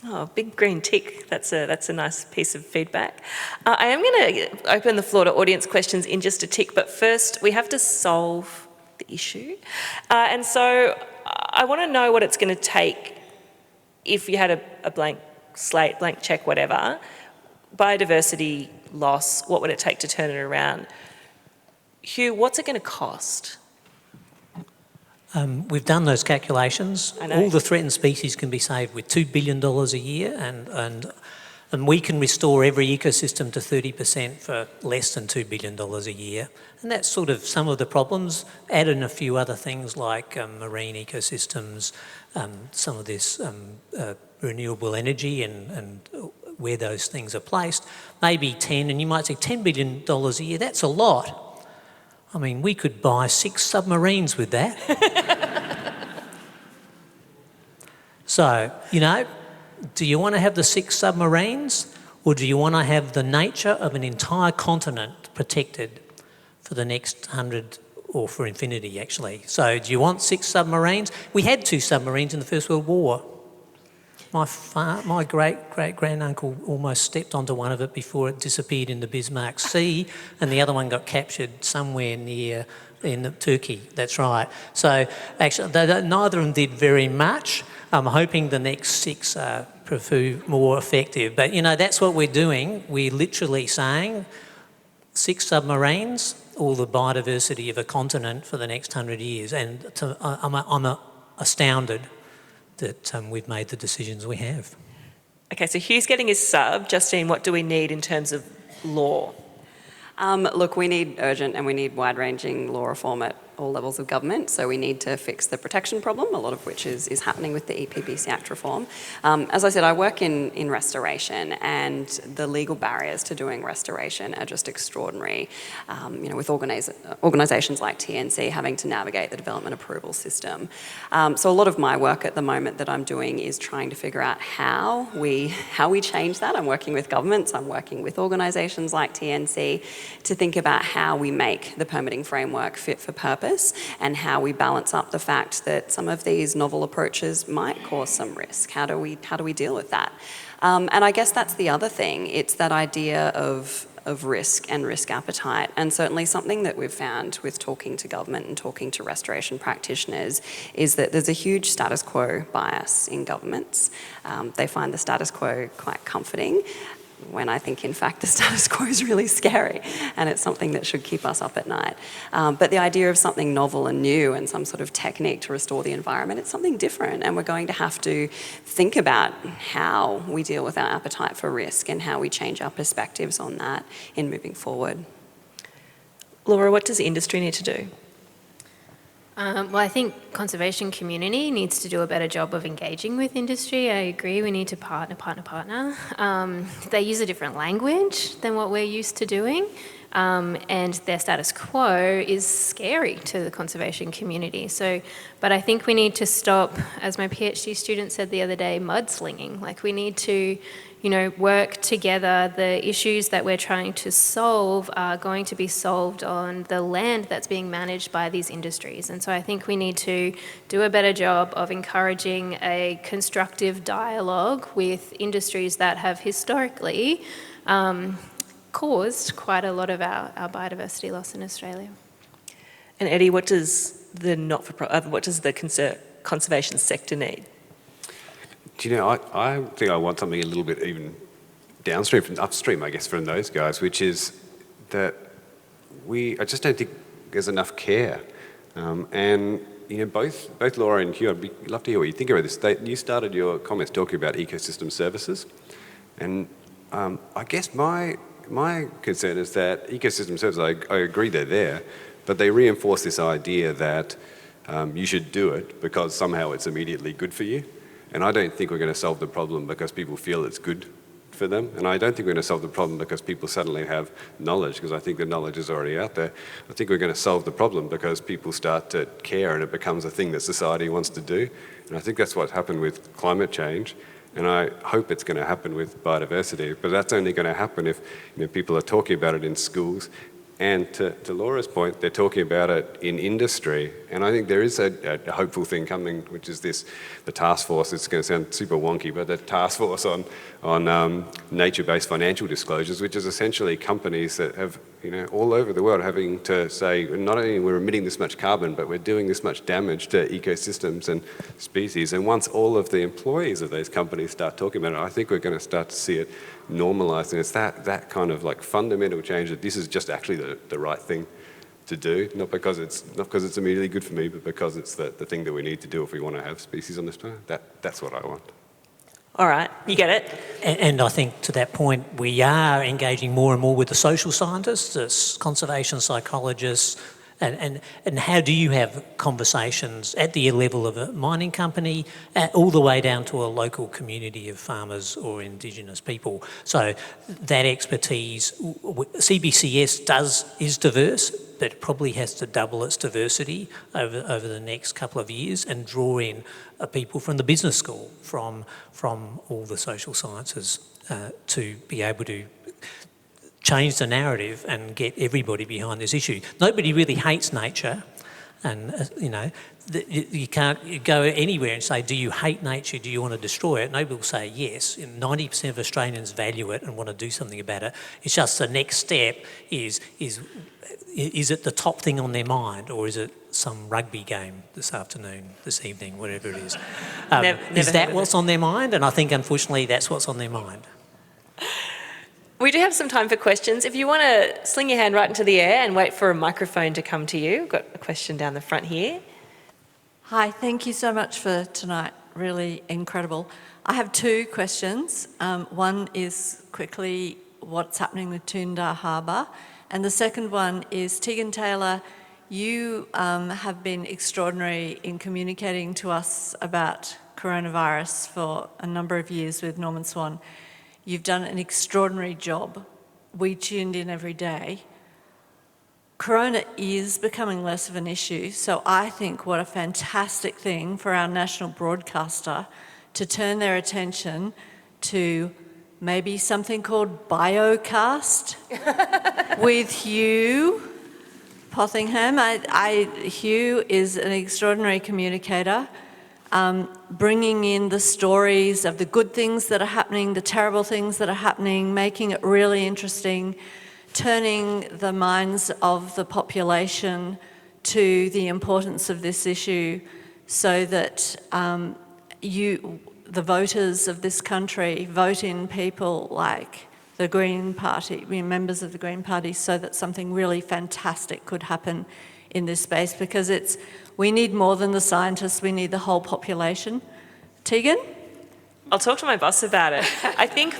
Oh, big green tick. That's a nice piece of feedback. I am going to open the floor to audience questions in just a tick, but first we have to solve the issue. And so I want to know what it's going to take if you had a blank slate, blank check, whatever. Biodiversity loss, what would it take to turn it around? Hugh, what's it going to cost? We've done those calculations. I know. All the threatened species can be saved with $2 billion a year, and we can restore every ecosystem to 30% for less than $2 billion a year. And that's sort of some of the problems. Add in a few other things like marine ecosystems, some of this renewable energy and where those things are placed. Maybe 10, and you might say $10 billion a year, that's a lot. I mean, we could buy 6 submarines with that. So, do you want to have the 6 submarines, or do you want to have the nature of an entire continent protected for the next 100, or for infinity, actually? So do you want 6 submarines? We had 2 submarines in the First World War. My great-great-granduncle almost stepped onto one of it before it disappeared in the Bismarck Sea, and the other one got captured somewhere near in Turkey. That's right. So actually, neither of them did very much. I'm hoping the next 6 prove more effective. But that's what we're doing. We're literally saying 6 submarines, all the biodiversity of a continent for the next 100 years. And I'm astounded that we've made the decisions we have. Okay, so Hugh's getting his sub. Justine, what do we need in terms of law? Look, we need urgent and we need wide-ranging law reform at all levels of government. So we need to fix the protection problem, a lot of which is happening with the EPBC Act reform. As I said, I work in restoration, and the legal barriers to doing restoration are just extraordinary. With organisations like TNC having to navigate the development approval system. So a lot of my work at the moment that I'm doing is trying to figure out how we change that. I'm working with governments, I'm working with organisations like TNC to think about how we make the permitting framework fit for purpose and how we balance up the fact that some of these novel approaches might cause some risk. How do we deal with that? And I guess that's the other thing. It's that idea of risk and risk appetite, and certainly something that we've found with talking to government and talking to restoration practitioners is that there's a huge status quo bias in governments. They find the status quo quite comforting, when I think, in fact, the status quo is really scary and it's something that should keep us up at night. But the idea of something novel and new and some sort of technique to restore the environment, it's something different, and we're going to have to think about how we deal with our appetite for risk and how we change our perspectives on that in moving forward. Laura, what does the industry need to do? Well, I think conservation community needs to do a better job of engaging with industry. I agree, we need to partner. They use a different language than what we're used to doing, and their status quo is scary to the conservation community. But I think we need to stop, as my PhD student said the other day, mudslinging. Like, we need to work together. The issues that we're trying to solve are going to be solved on the land that's being managed by these industries. And so I think we need to do a better job of encouraging a constructive dialogue with industries that have historically caused quite a lot of our biodiversity loss in Australia. And Eddie, what does the conservation sector need? Do you know, I think I want something a little bit even downstream, from upstream, I guess, from those guys, which is that I just don't think there's enough care. And both Laura and Hugh, I'd love to hear what you think about this. You started your comments talking about ecosystem services, and I guess my concern is that ecosystem services, I agree they're there, but they reinforce this idea that you should do it because somehow it's immediately good for you. And I don't think we're going to solve the problem because people feel it's good for them. And I don't think we're going to solve the problem because people suddenly have knowledge, because I think the knowledge is already out there. I think we're going to solve the problem because people start to care and it becomes a thing that society wants to do. And I think that's what's happened with climate change. And I hope it's going to happen with biodiversity, but that's only going to happen if people are talking about it in schools. And to Laura's point, they're talking about it in industry. And I think there is a hopeful thing coming, which is the task force. It's going to sound super wonky, but the task force on nature-based financial disclosures, which is essentially companies that have, all over the world having to say, not only we're emitting this much carbon, but we're doing this much damage to ecosystems and species. And once all of the employees of those companies start talking about it, I think we're going to start to see it normalised. And it's that kind of like fundamental change that this is just actually the right thing to do, not because it's immediately good for me, but because it's the thing that we need to do if we want to have species on this planet. That's what I want. All right, you get it. And I think to that point, we are engaging more and more with the social scientists, the conservation psychologists, and how do you have conversations at the level of a mining company, all the way down to a local community of farmers or Indigenous people. So that expertise, CBCS is diverse, but probably has to double its diversity over the next couple of years and draw in people from the business school, from all the social sciences to be able to change the narrative and get everybody behind this issue. Nobody really hates nature, and you can't go anywhere and say, do you hate nature, do you want to destroy it? Nobody will say yes. 90% of Australians value it and want to do something about it. It's just the next step is it the top thing on their mind, or is it some rugby game this afternoon, this evening, whatever it is? Is that what's on their mind? And I think unfortunately that's what's on their mind. We do have some time for questions. If you want to sling your hand right into the air and wait for a microphone to come to you. We've got a question down the front here. Hi, thank you so much for tonight. Really incredible. I have two questions. One is quickly what's happening with Toondah Harbour. And the second one is, Tegan Taylor, you have been extraordinary in communicating to us about coronavirus for a number of years with Norman Swan. You've done an extraordinary job. We tuned in every day. Corona is becoming less of an issue, so I think what a fantastic thing for our national broadcaster to turn their attention to maybe something called Biocast with Hugh Possingham. Hugh is an extraordinary communicator. Bringing in the stories of the good things that are happening, the terrible things that are happening, making it really interesting, turning the minds of the population to the importance of this issue so that the voters of this country vote in people like the Green Party, members of the Green Party, so that something really fantastic could happen in this space, because we need more than the scientists, we need the whole population. Tegan? I'll talk to my boss about it. I think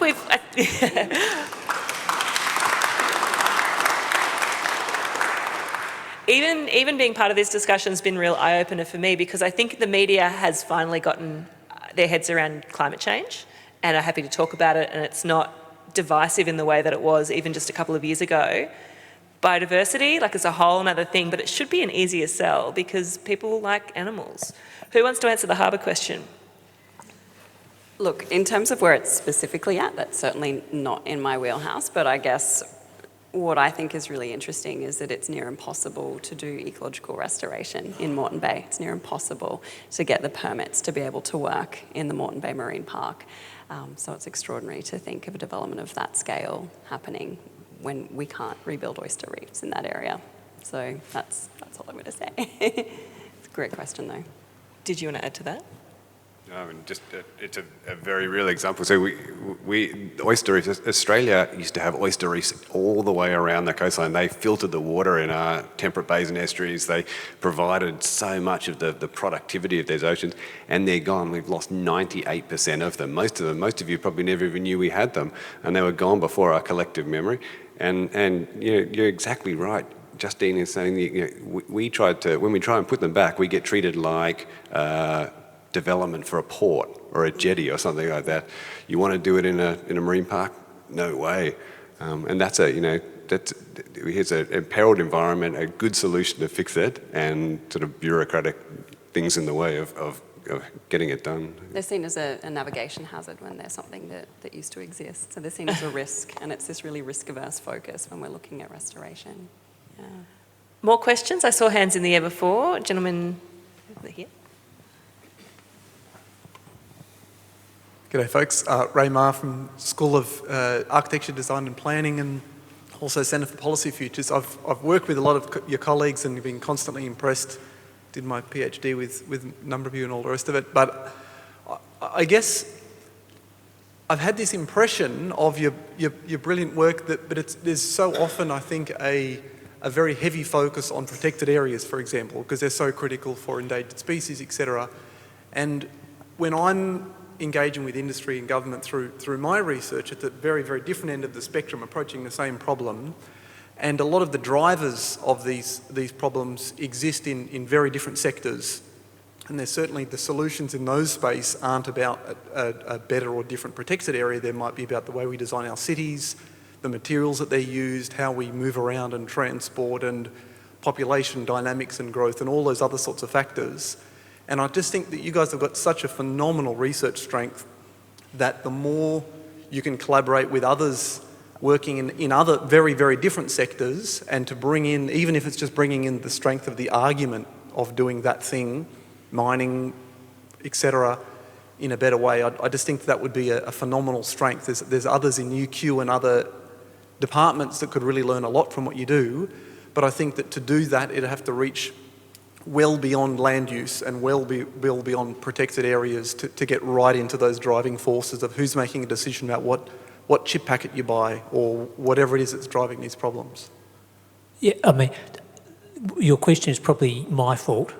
even being part of this discussion has been a real eye-opener for me, because I think the media has finally gotten their heads around climate change and are happy to talk about it, and it's not divisive in the way that it was even just a couple of years ago. Biodiversity, is a whole other thing, but it should be an easier sell because people like animals. Who wants to answer the harbour question? Look, in terms of where it's specifically at, that's certainly not in my wheelhouse, but I guess what I think is really interesting is that it's near impossible to do ecological restoration in Moreton Bay. It's near impossible to get the permits to be able to work in the Moreton Bay Marine Park. So it's extraordinary to think of a development of that scale happening when we can't rebuild oyster reefs in that area. So that's all I'm going to say. It's a great question, though. Did you want to add to that? I mean, it's a very real example. So we oyster reefs, Australia used to have oyster reefs all the way around the coastline. They filtered the water in our temperate bays and estuaries. They provided so much of the productivity of those oceans, and they're gone. We've lost 98% of them. Most of you probably never even knew we had them, and they were gone before our collective memory. And you're exactly right. Justine is saying when we try and put them back, we get treated like development for a port or a jetty or something like that. You want to do it in a marine park? No way. And that's here's an imperiled environment, a good solution to fix it, and sort of bureaucratic things in the way of getting it done. They're seen as a navigation hazard when there's something that used to exist. So they're seen as a risk, and it's this really risk-averse focus when we're looking at restoration. Yeah. More questions? I saw hands in the air before. Gentleman over here. G'day folks, Raymar from School of Architecture, Design and Planning, and also Centre for Policy Futures. I've worked with a lot of your colleagues and been constantly impressed. Did my PhD with a number of you and all the rest of it. But I guess I've had this impression of your brilliant work there's so often, I think, a very heavy focus on protected areas, for example, because they're so critical for endangered species, etc. And when I'm engaging with industry and government through my research at the very, very different end of the spectrum, approaching the same problem, and a lot of the drivers of these problems exist in very different sectors. And there's certainly the solutions in those space aren't about a better or different protected area. There might be about the way we design our cities, the materials that they're used, how we move around and transport, and population dynamics and growth, and all those other sorts of factors. And I just think that you guys have got such a phenomenal research strength that the more you can collaborate with others working in other very, very different sectors, and to bring in, even if it's just bringing in the strength of the argument of doing that thing, mining, etc., in a better way, I just think that would be a phenomenal strength. There's others in UQ and other departments that could really learn a lot from what you do, but I think that to do that, it'd have to reach well beyond land use and well beyond protected areas to get right into those driving forces of who's making a decision about what chip packet you buy or whatever it is that's driving these problems. Yeah, I mean, your question is probably my fault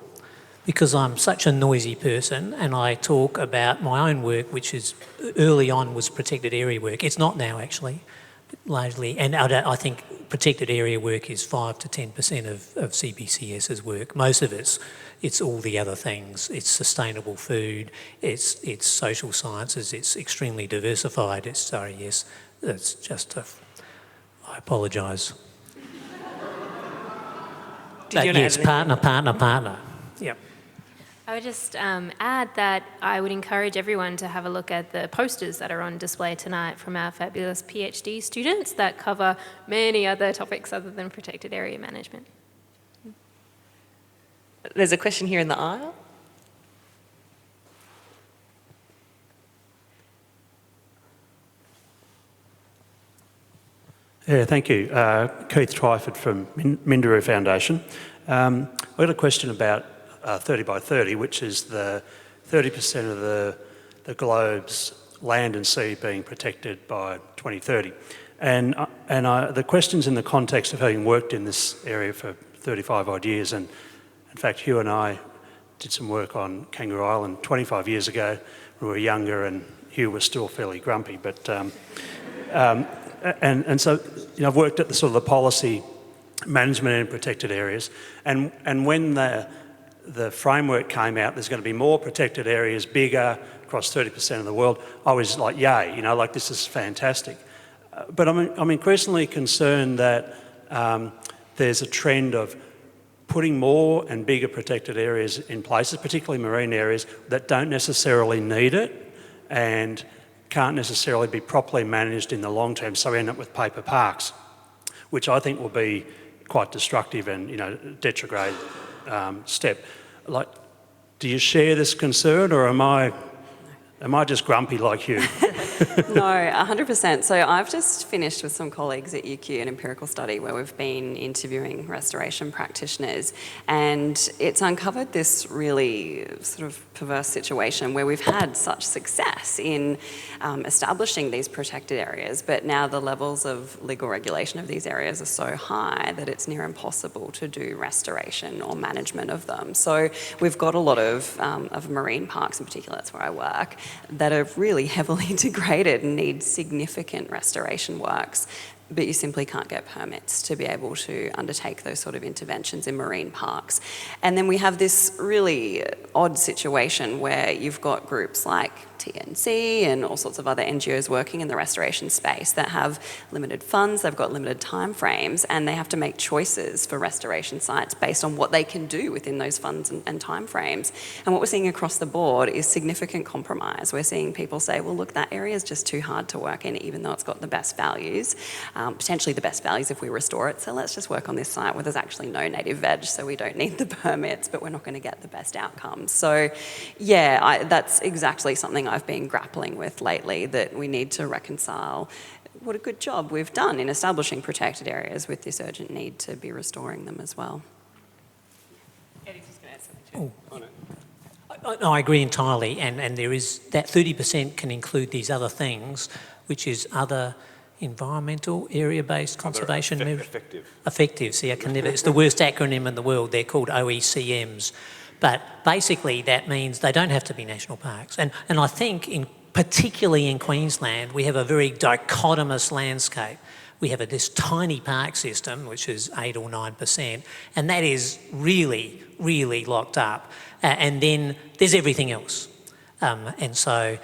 because I'm such a noisy person and I talk about my own work, which is early on was protected area work. It's not now actually, largely, and I think protected area work is 5 to 10% of CBCS's work. Most of it's all the other things. It's sustainable food, it's social sciences, it's extremely diversified. It's just I apologise. Yes, partner. Yep. I would just add that I would encourage everyone to have a look at the posters that are on display tonight from our fabulous PhD students that cover many other topics other than protected area management. There's a question here in the aisle. Yeah, thank you. Keith Twyford from Minderoo Foundation. I've got a question about 30 by 30, which is the 30% of the globe's land and sea being protected by 2030. And the question's in the context of having worked in this area for 35 odd years, and in fact Hugh and I did some work on Kangaroo Island 25 years ago. We were younger and Hugh was still fairly grumpy, but and so I've worked at the sort of the policy management in protected areas, and when the framework came out, there's going to be more protected areas, bigger, across 30% of the world, I was like, yay, like this is fantastic. But I'm increasingly concerned that there's a trend of putting more and bigger protected areas in places, particularly marine areas, that don't necessarily need it and can't necessarily be properly managed in the long term, so we end up with paper parks, which I think will be quite destructive and retrograde step. Like, do you share this concern, or am I just grumpy like you? No, 100%. So I've just finished with some colleagues at UQ an empirical study where we've been interviewing restoration practitioners, and it's uncovered this really sort of perverse situation where we've had such success in establishing these protected areas, but now the levels of legal regulation of these areas are so high that it's near impossible to do restoration or management of them. So we've got a lot of marine parks in particular, that's where I work, that are really heavily degraded and need significant restoration works but you simply can't get permits to be able to undertake those sort of interventions in marine parks. And then we have this really odd situation where you've got groups like TNC and all sorts of other NGOs working in the restoration space that have limited funds, they've got limited timeframes, and they have to make choices for restoration sites based on what they can do within those funds and timeframes. And what we're seeing across the board is significant compromise. We're seeing people say, well, look, that area is just too hard to work in, even though it's got the best values, potentially the best values if we restore it. So let's just work on this site where there's actually no native veg, so we don't need the permits, but we're not going to get the best outcomes. So yeah, that's exactly something I've been grappling with lately, that we need to reconcile what a good job we've done in establishing protected areas with this urgent need to be restoring them as well. I agree entirely, and there is that 30% can include these other things, which is other environmental area-based conservation measures. Effective. See, I can never. It's the worst acronym in the world. They're called OECMs. But basically that means they don't have to be national parks. And I think, particularly in Queensland, we have a very dichotomous landscape. We have this tiny park system, which is 8 or 9%, and that is really, really locked up. And then there's everything else. And so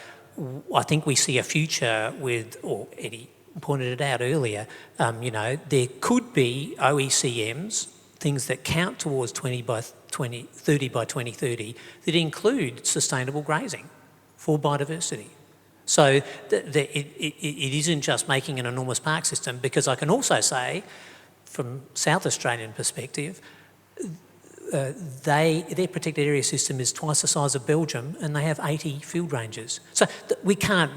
I think we see a future with, or Eddie pointed it out earlier, there could be OECMs, things that count towards 30 by 2030, that include sustainable grazing for biodiversity. So it isn't just making an enormous park system, because I can also say, from South Australian perspective, their protected area system is twice the size of Belgium, and they have 80 field ranges. So we can't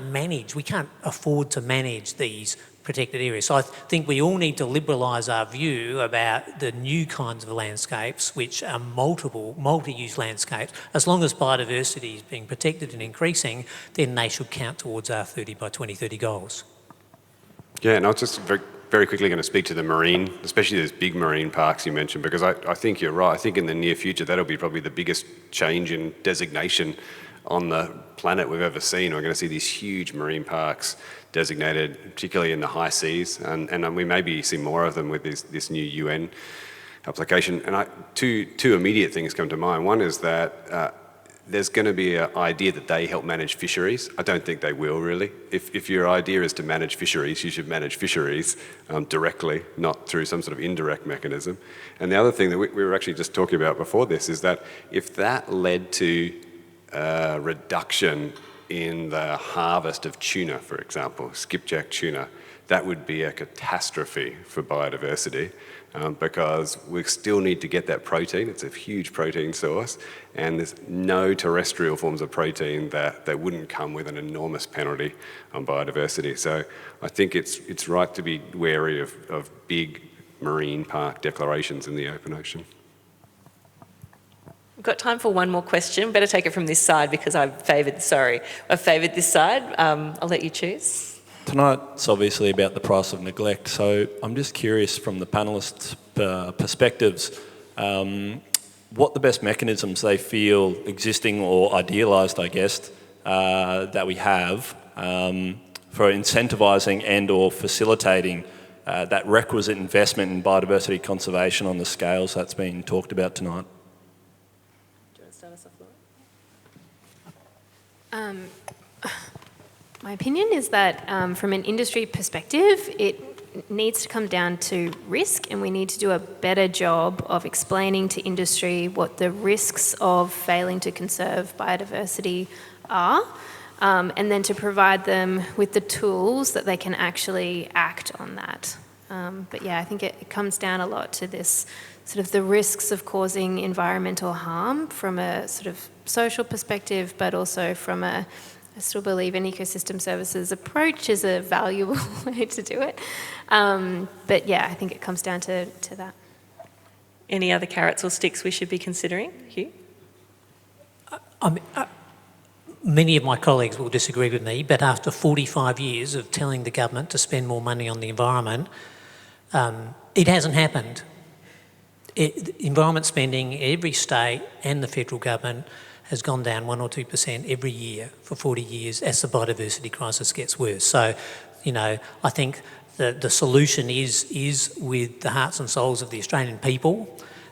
afford to manage these protected areas. So I think we all need to liberalise our view about the new kinds of landscapes, which are multi-use landscapes. As long as biodiversity is being protected and increasing, then they should count towards our 30 by 2030 goals. Yeah, and I was just very quickly going to speak to the marine, especially those big marine parks you mentioned, because I think you're right. I think in the near future that'll be probably the biggest change in designation on the planet we've ever seen. We're going to see these huge marine parks designated, particularly in the high seas, and we maybe see more of them with this new UN application. And two immediate things come to mind. One is that there's going to be an idea that they help manage fisheries. I don't think they will, really. If your idea is to manage fisheries, you should manage fisheries directly, not through some sort of indirect mechanism. And the other thing that we were actually just talking about before this is that if that led to reduction in the harvest of tuna, for example, skipjack tuna, that would be a catastrophe for biodiversity, because we still need to get that protein. It's a huge protein source, and there's no terrestrial forms of protein that wouldn't come with an enormous penalty on biodiversity. So I think it's right to be wary of big marine park declarations in the open ocean. We've got time for one more question. Better take it from this side, because I've favoured this side. I'll let you choose. Tonight's obviously about the price of neglect, so I'm just curious from the panellists' perspectives, what the best mechanisms they feel existing or idealised, I guess, that we have for incentivising and or facilitating that requisite investment in biodiversity conservation on the scales that's been talked about tonight. Do you want to start us off, Laura? My opinion is that from an industry perspective, it needs to come down to risk, and we need to do a better job of explaining to industry what the risks of failing to conserve biodiversity are, and then to provide them with the tools that they can actually act on that. But yeah, I think it comes down a lot to this sort of the risks of causing environmental harm from a sort of social perspective, but also from I still believe an ecosystem services approach is a valuable way to do it. But yeah, I think it comes down to that. Any other carrots or sticks we should be considering, Hugh? Many of my colleagues will disagree with me, but after 45 years of telling the government to spend more money on the environment, it hasn't happened. Environment spending in every state and the federal government has gone down 1 or 2% every year for 40 years as the biodiversity crisis gets worse. So, I think the solution is with the hearts and souls of the Australian people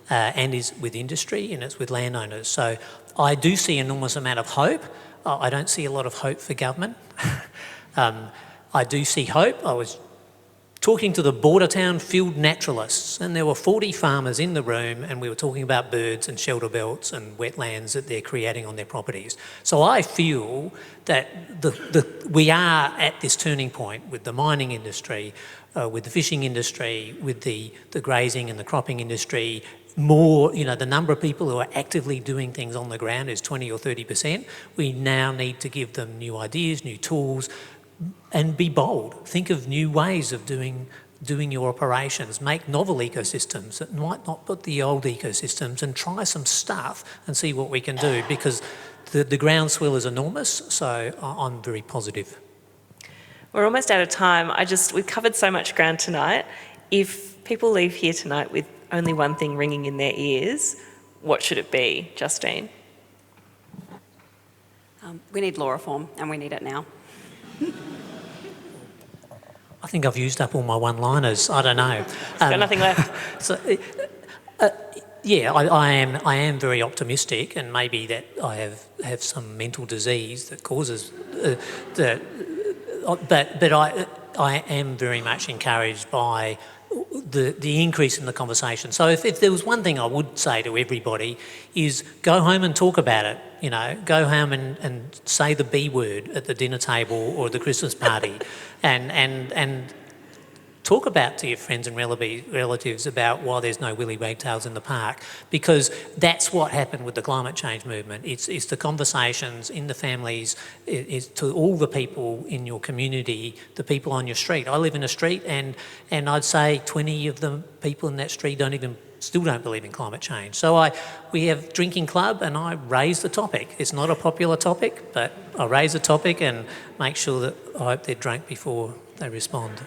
and is with industry and it's with landowners. So I do see an enormous amount of hope. I don't see a lot of hope for government. I do see hope. I was talking to the border town field naturalists, and there were 40 farmers in the room, and we were talking about birds and shelter belts and wetlands that they're creating on their properties. So I feel that we are at this turning point with the mining industry, with the fishing industry, with the grazing and the cropping industry. More, the number of people who are actively doing things on the ground is 20 or 30%. We now need to give them new ideas, new tools, and be bold. Think of new ways of doing your operations. Make novel ecosystems that might not put the old ecosystems, and try some stuff and see what we can do, because the groundswell is enormous, so I'm very positive. We're almost out of time. We've covered so much ground tonight. If people leave here tonight with only one thing ringing in their ears, what should it be, Justine? We need law reform, and we need it now. I think I've used up all my one-liners. I don't know. Got nothing left. So, I am very optimistic, and maybe that I have some mental disease that causes that. But I am very much encouraged by the increase in the conversation. So if there was one thing I would say to everybody is go home and talk about it. Go home and say the B word at the dinner table or the Christmas party, and talk about to your friends and relatives about why there's no willy wagtails in the park, because that's what happened with the climate change movement. It's the conversations in the families, it's to all the people in your community, the people on your street. I live in a street, and I'd say 20 of the people in that street still don't believe in climate change. So we have drinking club, and I raise the topic. It's not a popular topic, but I raise the topic and make sure that I hope they're drunk before they respond.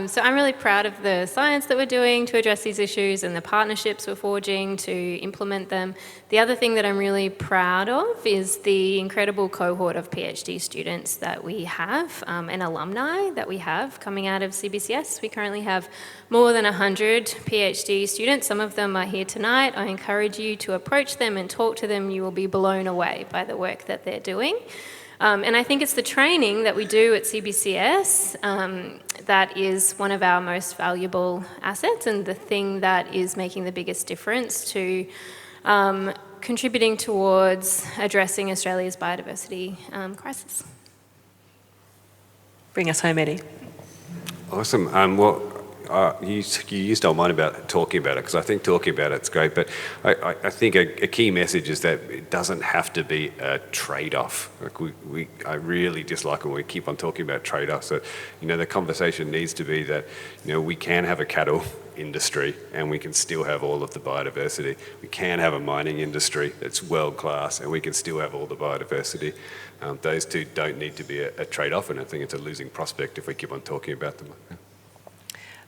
So I'm really proud of the science that we're doing to address these issues and the partnerships we're forging to implement them. The other thing that I'm really proud of is the incredible cohort of PhD students that we have and alumni that we have coming out of CBCS. We currently have more than 100 PhD students. Some of them are here tonight. I encourage you to approach them and talk to them. You will be blown away by the work that they're doing. And I think it's the training that we do at CBCS that is one of our most valuable assets, and the thing that is making the biggest difference to contributing towards addressing Australia's biodiversity crisis. Bring us home, Eddie. Awesome. You used our mind about talking about it, because I think talking about it's great, but I think a key message is that it doesn't have to be a trade-off. I really dislike when we keep on talking about trade-offs. So, the conversation needs to be that, we can have a cattle industry and we can still have all of the biodiversity. We can have a mining industry that's world-class and we can still have all the biodiversity. Those two don't need to be a trade-off, and I think it's a losing prospect if we keep on talking about them.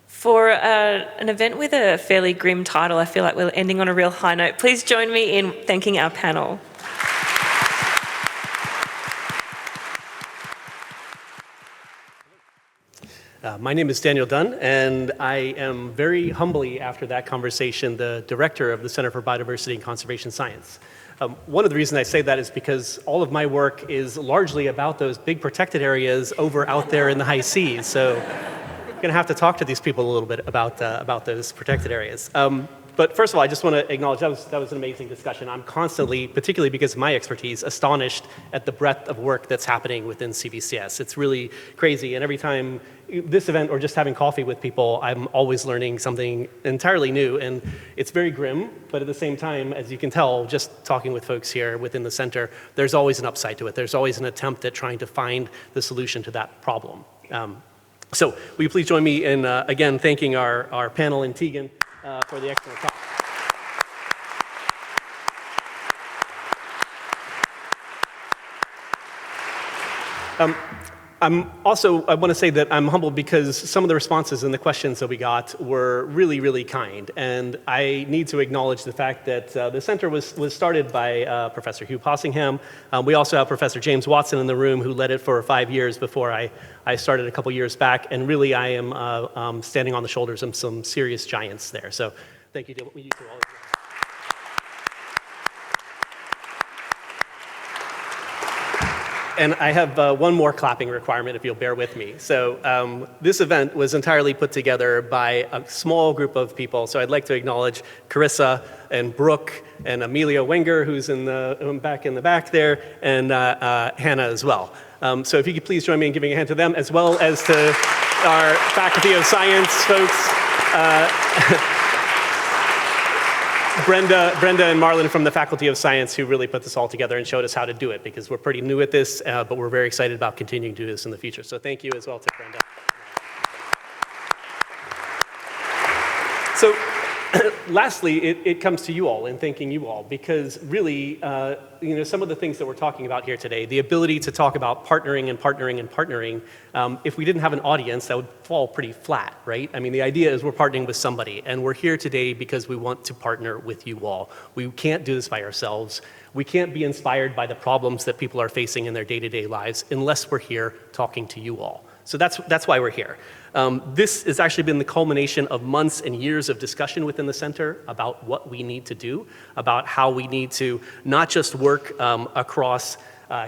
For an event with a fairly grim title, I feel like we're ending on a real high note. Please join me in thanking our panel. My name is Daniel Dunn, and I am very humbly, after that conversation, the director of the Center for Biodiversity and Conservation Science. One of the reasons I say that is because all of my work is largely about those big protected areas out there in the high seas. So going to have to talk to these people a little bit about those protected areas. But first of all, I just want to acknowledge that was an amazing discussion. I'm constantly, particularly because of my expertise, astonished at the breadth of work that's happening within CBCS. It's really crazy, and every time this event or just having coffee with people, I'm always learning something entirely new, and it's very grim, but at the same time, as you can tell, just talking with folks here within the center, there's always an upside to it. There's always an attempt at trying to find the solution to that problem. So will you please join me in, again, thanking our panel and Tegan for the excellent talk. I want to say that I'm humbled because some of the responses and the questions that we got were really, really kind. And I need to acknowledge the fact that the center was started by Professor Hugh Possingham. We also have Professor James Watson in the room, who led it for 5 years before I started a couple years back. And really, I am standing on the shoulders of some serious giants there. So thank you to all of you. And I have one more clapping requirement, if you'll bear with me. So this event was entirely put together by a small group of people. So I'd like to acknowledge Carissa and Brooke and Amelia Wenger, who's in the back there, and Hannah as well. So if you could please join me in giving a hand to them, as well as to our Faculty of Science folks. Brenda and Marlon from the Faculty of Science, who really put this all together and showed us how to do it, because we're pretty new at this, but we're very excited about continuing to do this in the future. So thank you as well to Brenda. So lastly, it comes to you all, and thanking you all, because really, some of the things that we're talking about here today, the ability to talk about partnering and partnering and partnering, if we didn't have an audience, that would fall pretty flat, right? I mean, the idea is we're partnering with somebody, and we're here today because we want to partner with you all. We can't do this by ourselves. We can't be inspired by the problems that people are facing in their day-to-day lives unless we're here talking to you all. So that's why we're here. This has actually been the culmination of months and years of discussion within the center about what we need to do, about how we need to not just work across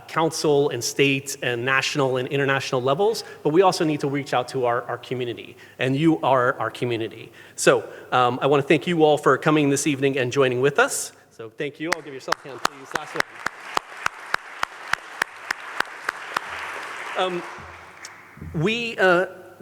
council and state and national and international levels, but we also need to reach out to our community, and you are our community. So I want to thank you all for coming this evening and joining with us. So thank you. I'll give yourself a hand, please. Last one.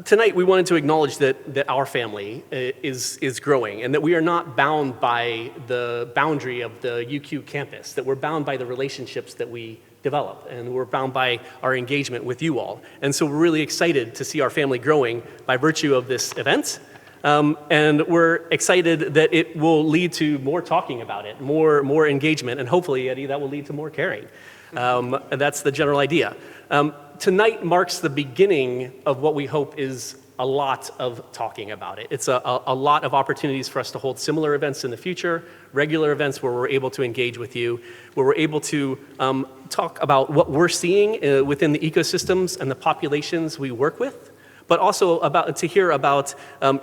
Tonight we wanted to acknowledge that our family is growing, and that we are not bound by the boundary of the UQ campus, that we're bound by the relationships that we develop, and we're bound by our engagement with you all. And so we're really excited to see our family growing by virtue of this event. And we're excited that it will lead to more talking about it, more engagement, and hopefully, Eddie, that will lead to more caring. And that's the general idea. Tonight marks the beginning of what we hope is a lot of talking about it. It's a lot of opportunities for us to hold similar events in the future, regular events where we're able to engage with you, where we're able to talk about what we're seeing within the ecosystems and the populations we work with, but also to hear about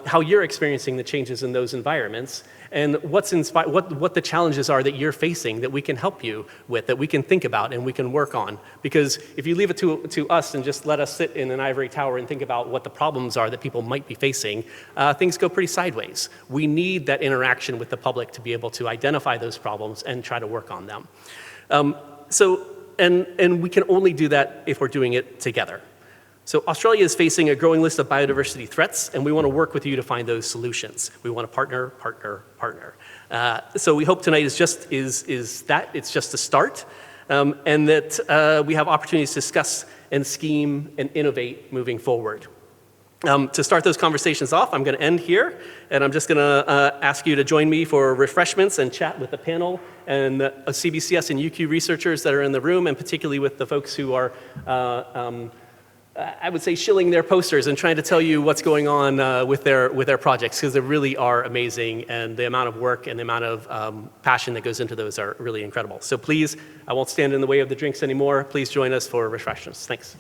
how you're experiencing the changes in those environments, and what the challenges are that you're facing that we can help you with, that we can think about and we can work on. Because if you leave it to us and just let us sit in an ivory tower and think about what the problems are that people might be facing, things go pretty sideways. We need that interaction with the public to be able to identify those problems and try to work on them. And we can only do that if we're doing it together. So Australia is facing a growing list of biodiversity threats, and we want to work with you to find those solutions. We want to partner. So we hope tonight is just a start, and that we have opportunities to discuss and scheme and innovate moving forward. To start those conversations off, I'm going to end here, and I'm just going to ask you to join me for refreshments and chat with the panel and CBCS and UQ researchers that are in the room, and particularly with the folks who are I would say shilling their posters and trying to tell you what's going on with their projects, because they really are amazing, and the amount of work and the amount of passion that goes into those are really incredible. So please, I won't stand in the way of the drinks anymore. Please join us for refreshments. Thanks.